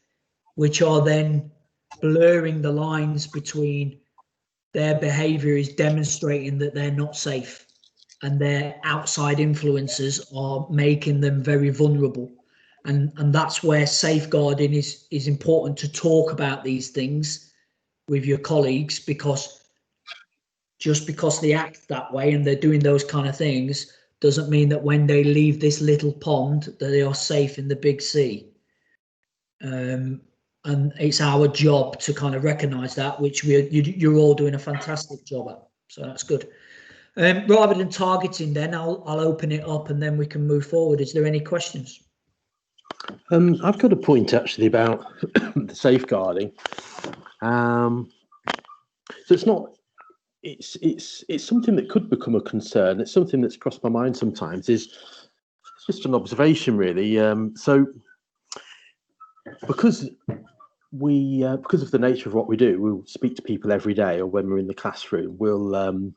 which are then blurring the lines between their behaviour is demonstrating that they're not safe, and their outside influences are making them very vulnerable. And that's where safeguarding is important, to talk about these things with your colleagues, because just because they act that way and they're doing those kind of things doesn't mean that when they leave this little pond that they are safe in the big sea. And it's our job to kind of recognise that, which you're all doing a fantastic job at. So that's good. Rather than targeting, then I'll open it up and then we can move forward. Is there any questions? I've got a point actually about the safeguarding. So it's not. It's something that could become a concern. It's something that's crossed my mind sometimes. It's just an observation, really. So because of the nature of what we do, we'll speak to people every day, or when we're in the classroom, we'll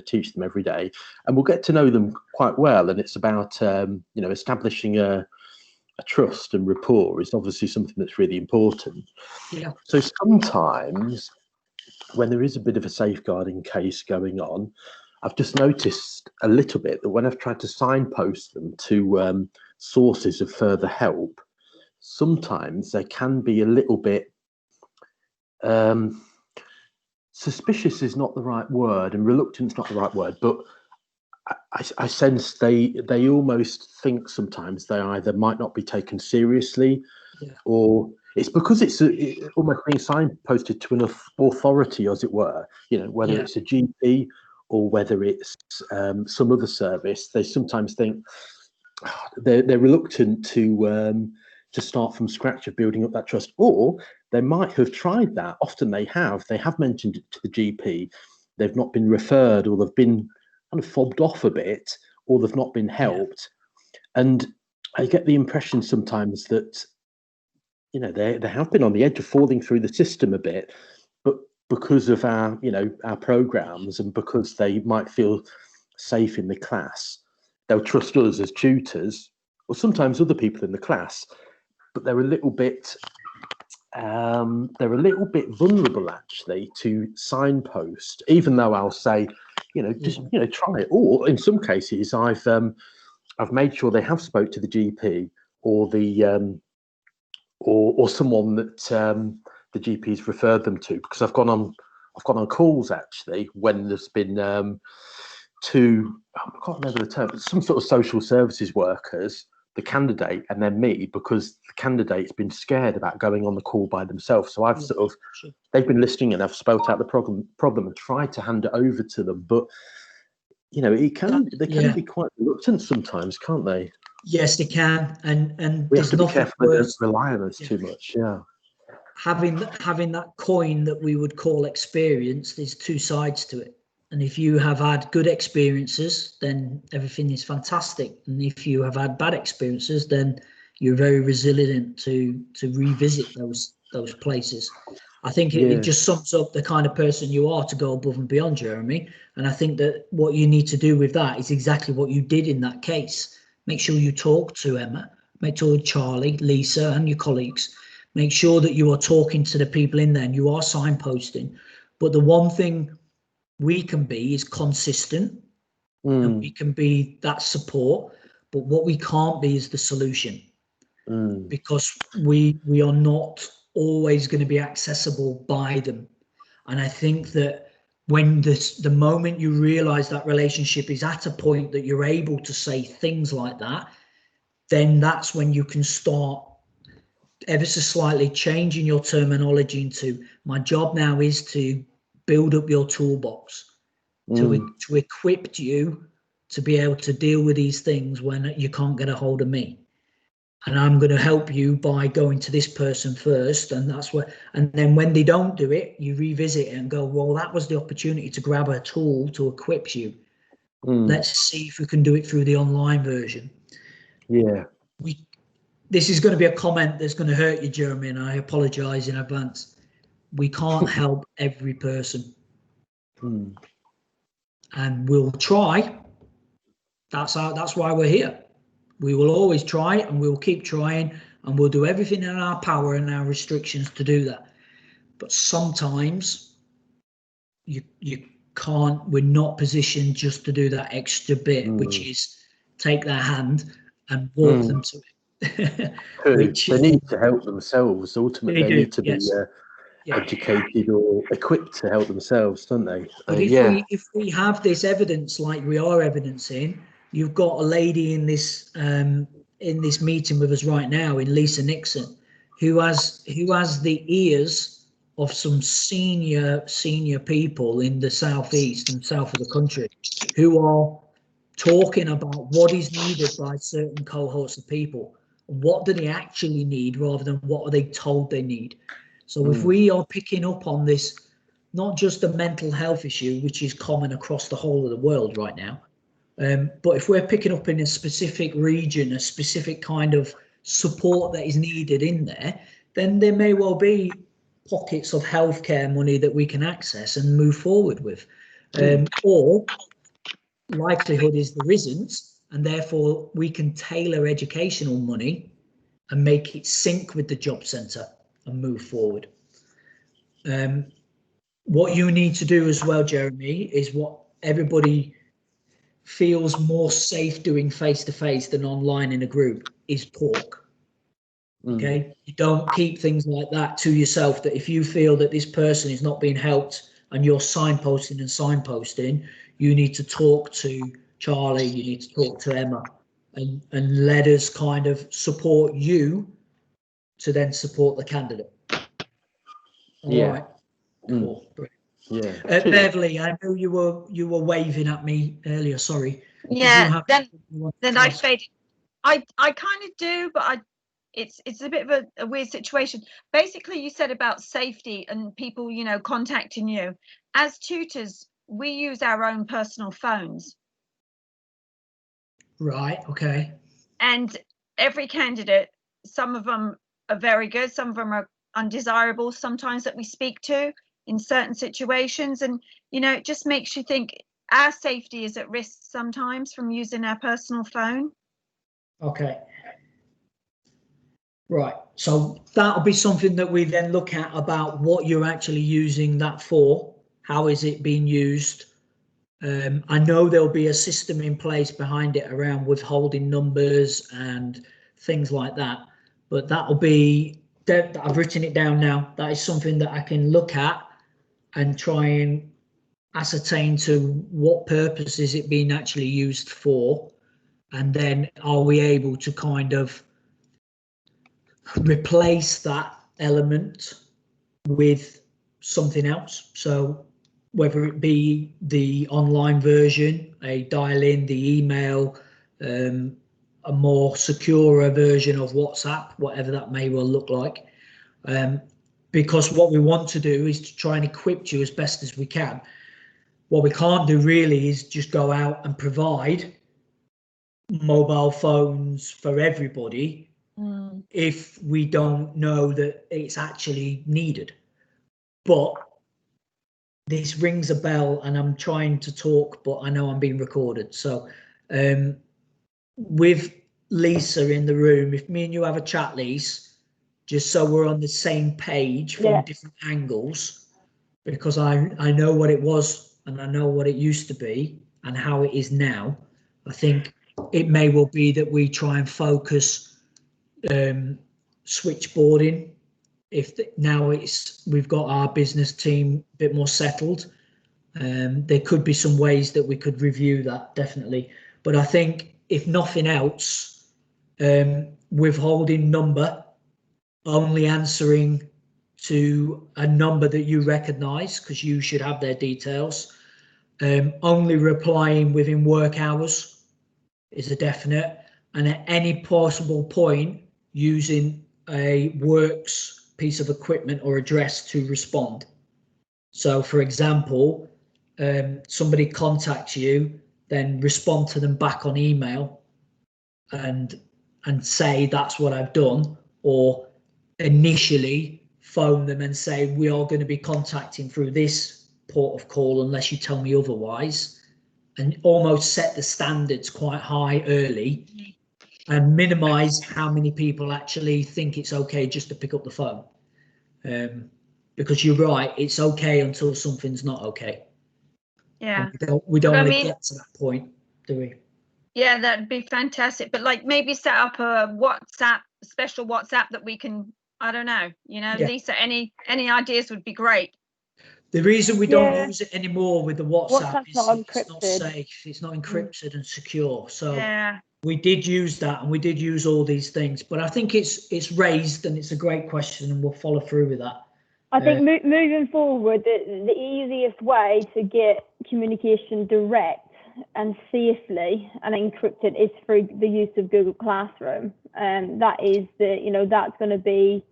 teach them every day, and we'll get to know them quite well. And it's about establishing a trust and rapport is obviously something that's really important. Yeah. So sometimes when there is a bit of a safeguarding case going on, I've just noticed a little bit that when I've tried to signpost them to sources of further help, sometimes they can be a little bit suspicious is not the right word, and reluctant is not the right word, but I sense they almost think sometimes they either might not be taken seriously, or it's because it's almost being signposted to an authority, as it were, whether it's a GP or whether it's some other service. They sometimes think they're reluctant to start from scratch of building up that trust, or they might have tried that. Often they have mentioned it to the GP, they've not been referred, or they've been kind of fobbed off a bit, or they've not been helped. And I get the impression sometimes that they have been on the edge of falling through the system a bit, but because of our programs, and because they might feel safe in the class, they'll trust us as tutors, or sometimes other people in the class, but they're a little bit vulnerable actually to signpost, even though I'll say, try it. Or in some cases, I've made sure they have spoke to the GP or the or someone that the GP's referred them to, because I've gone on calls actually when there's been I can't remember the term, but some sort of social services workers, the candidate, and then me, because the candidate's been scared about going on the call by themselves. So I've they've been listening and I've spelt out the problem and tried to hand it over to them. But they can be quite reluctant sometimes, can't they? Yes, they can, and We have there's to be nothing careful we don't worse. rely on us Yeah. too much. Yeah. Having that coin that we would call experience, there's two sides to it. And if you have had good experiences, then everything is fantastic. And if you have had bad experiences, then you're very resilient to revisit those places. I think it just sums up the kind of person you are to go above and beyond, Jeremy. And I think that what you need to do with that is exactly what you did in that case. Make sure you talk to Emma, make sure Charlie, Lisa, and your colleagues. Make sure that you are talking to the people in there and you are signposting. But the one thing we can be is consistent, and we can be that support. But what we can't be is the solution, because we are not always going to be accessible by them. And I think that when the moment you realize that relationship is at a point that you're able to say things like that, then that's when you can start ever so slightly changing your terminology into, my job now is to build up your toolbox, to equip you to be able to deal with these things when you can't get a hold of me. And I'm going to help you by going to this person first. And that's where, and then when they don't do it, you revisit it and go, well, that was the opportunity to grab a tool to equip you. Let's see if we can do it through the online version. Yeah. This is going to be a comment that's going to hurt you, Jeremy, and I apologise in advance. We can't help every person. And we'll try. That's why we're here. We will always try, and we'll keep trying, and we'll do everything in our power and our restrictions to do that. But sometimes you can't, we're not positioned just to do that extra bit, which is take their hand and walk them to it. They need to help themselves. Ultimately, they need to be educated or equipped to help themselves, don't they? But if we have this evidence, like we are evidencing, you've got a lady in this meeting with us right now, in Lisa Nixon, who has the ears of some senior people in the southeast and south of the country, who are talking about what is needed by certain cohorts of people. What do they actually need rather than what are they told they need? So if we are picking up on this, not just a mental health issue, which is common across the whole of the world right now, but if we're picking up in a specific region, a specific kind of support that is needed in there, then there may well be pockets of healthcare money that we can access and move forward with. Or likelihood is there isn't, and therefore we can tailor educational money and make it sync with the job centre and move forward. What you need to do as well, Jeremy, is what everybody feels more safe doing face-to-face than online in a group, is talk. Okay, you don't keep things like that to yourself, that if you feel that this person is not being helped and you're signposting, you need to talk to Charlie, you need to talk to Emma, and let us kind of support you to then support the candidate. All right. Cool. Yeah. Beverly, I know you were waving at me earlier. Sorry. Yeah. Then I faded. I kind of do, but it's a bit of a weird situation. Basically, you said about safety and people, contacting you. As tutors, we use our own personal phones. Right. Okay. And every candidate, some of them are very good, some of them are undesirable sometimes that we speak to in certain situations, and it just makes you think our safety is at risk sometimes from using our personal phone. Okay. Right, so that'll be something that we then look at, about what you're actually using that for. How is it being used? I know there'll be a system in place behind it around withholding numbers and things like that, but that'll be, I've written it down now. That is something that I can look at and try and ascertain to what purpose is it being actually used for, and then are we able to kind of replace that element with something else. So whether it be the online version, a dial in, the email, a more secure version of WhatsApp, whatever that may well look like. Because what we want to do is to try and equip you as best as we can. What we can't do really is just go out and provide mobile phones for everybody if we don't know that it's actually needed. But this rings a bell, and I'm trying to talk, but I know I'm being recorded. So with Lisa in the room, if me and you have a chat, Lisa, just so we're on the same page from different angles, because I know what it was and I know what it used to be and how it is now. I think it may well be that we try and focus switchboarding. Now we've got our business team a bit more settled. There could be some ways that we could review that, definitely. But I think if nothing else, withholding number, only answering to a number that you recognise, because you should have their details. Only replying within work hours is a definite, and at any possible point using a works piece of equipment or address to respond. So for example, somebody contacts you, then respond to them back on email and say that's what I've done, or initially phone them and say we are going to be contacting through this port of call unless you tell me otherwise, and almost set the standards quite high early and minimize how many people actually think it's okay just to pick up the phone. Because you're right, it's okay until something's not okay. Yeah. And we don't want to get to that point, do we? Yeah, that'd be fantastic. But like maybe set up a WhatsApp, special WhatsApp that we can, I don't know, Lisa, any ideas would be great. The reason we don't use it anymore with the WhatsApp is not it's not safe, it's not encrypted and secure. So yeah, we did use that, and we did use all these things, but I think it's raised, and it's a great question, and we'll follow through with that. I think moving forward, the easiest way to get communication direct and safely and encrypted is through the use of Google Classroom, and that is that's going to be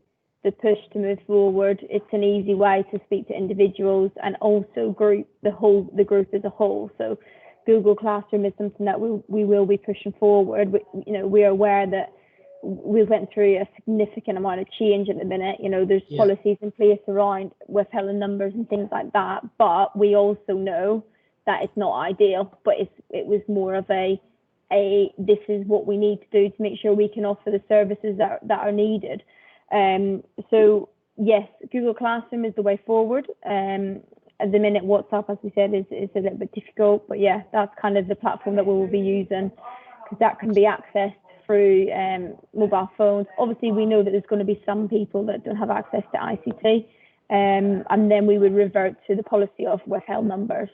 the push to move forward. It's an easy way to speak to individuals and also the group as a whole. So Google Classroom is something that we will be pushing forward. We are aware that we went through a significant amount of change at the minute. There's policies in place around withholding numbers and things like that, but we also know that it's not ideal, but it was more of a this is what we need to do to make sure we can offer the services that are needed. So yes, Google Classroom is the way forward. At the minute, WhatsApp, as we said, is a little bit difficult, but yeah, that's kind of the platform that we will be using, because that can be accessed through mobile phones. Obviously, we know that there's going to be some people that don't have access to ICT, and then we would revert to the policy of withheld numbers.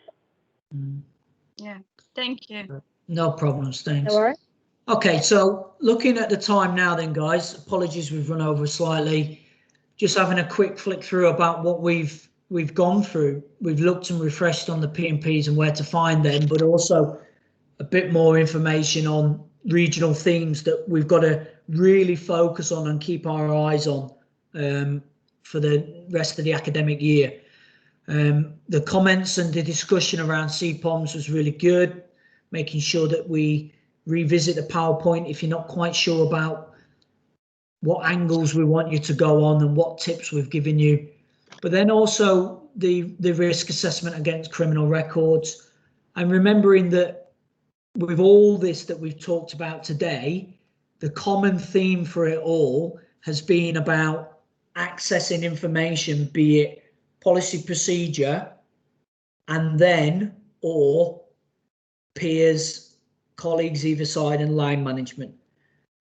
Yeah, thank you. No problems, thanks. No worries. Okay, so looking at the time now then, guys, apologies we've run over slightly. Just having a quick flick through about what we've gone through. We've looked and refreshed on the P&Ps and where to find them, but also a bit more information on regional themes that we've got to really focus on and keep our eyes on for the rest of the academic year. The comments and the discussion around CPOMs was really good, making sure that we revisit the PowerPoint if you're not quite sure about what angles we want you to go on and what tips we've given you. But then also the risk assessment against criminal records, and remembering that with all this that we've talked about today, the common theme for it all has been about accessing information, be it policy procedure and then or peers, colleagues either side, and line management.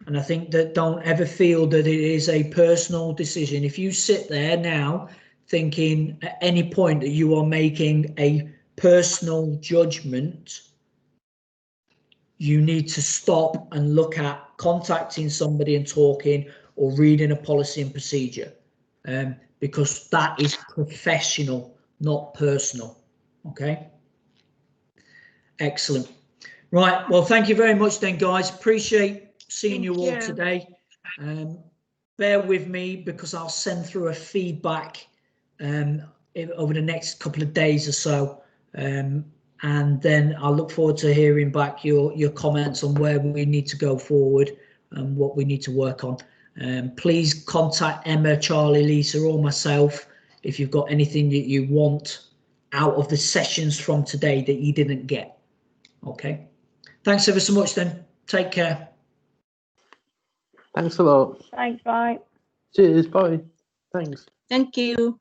And I think that don't ever feel that it is a personal decision. If you sit there now thinking at any point that you are making a personal judgment, you need to stop and look at contacting somebody and talking or reading a policy and procedure, because that is professional, not personal. Okay. Excellent. Right. Well, thank you very much then, guys. Appreciate seeing you all today. Bear with me because I'll send through a feedback over the next couple of days or so, and then I look forward to hearing back your comments on where we need to go forward and what we need to work on. Please contact Emma, Charlie, Lisa, or myself if you've got anything that you want out of the sessions from today that you didn't get. Okay, thanks ever so much then. Take care. Thanks a lot. Thanks, bye. Cheers, bye. Thanks. Thank you.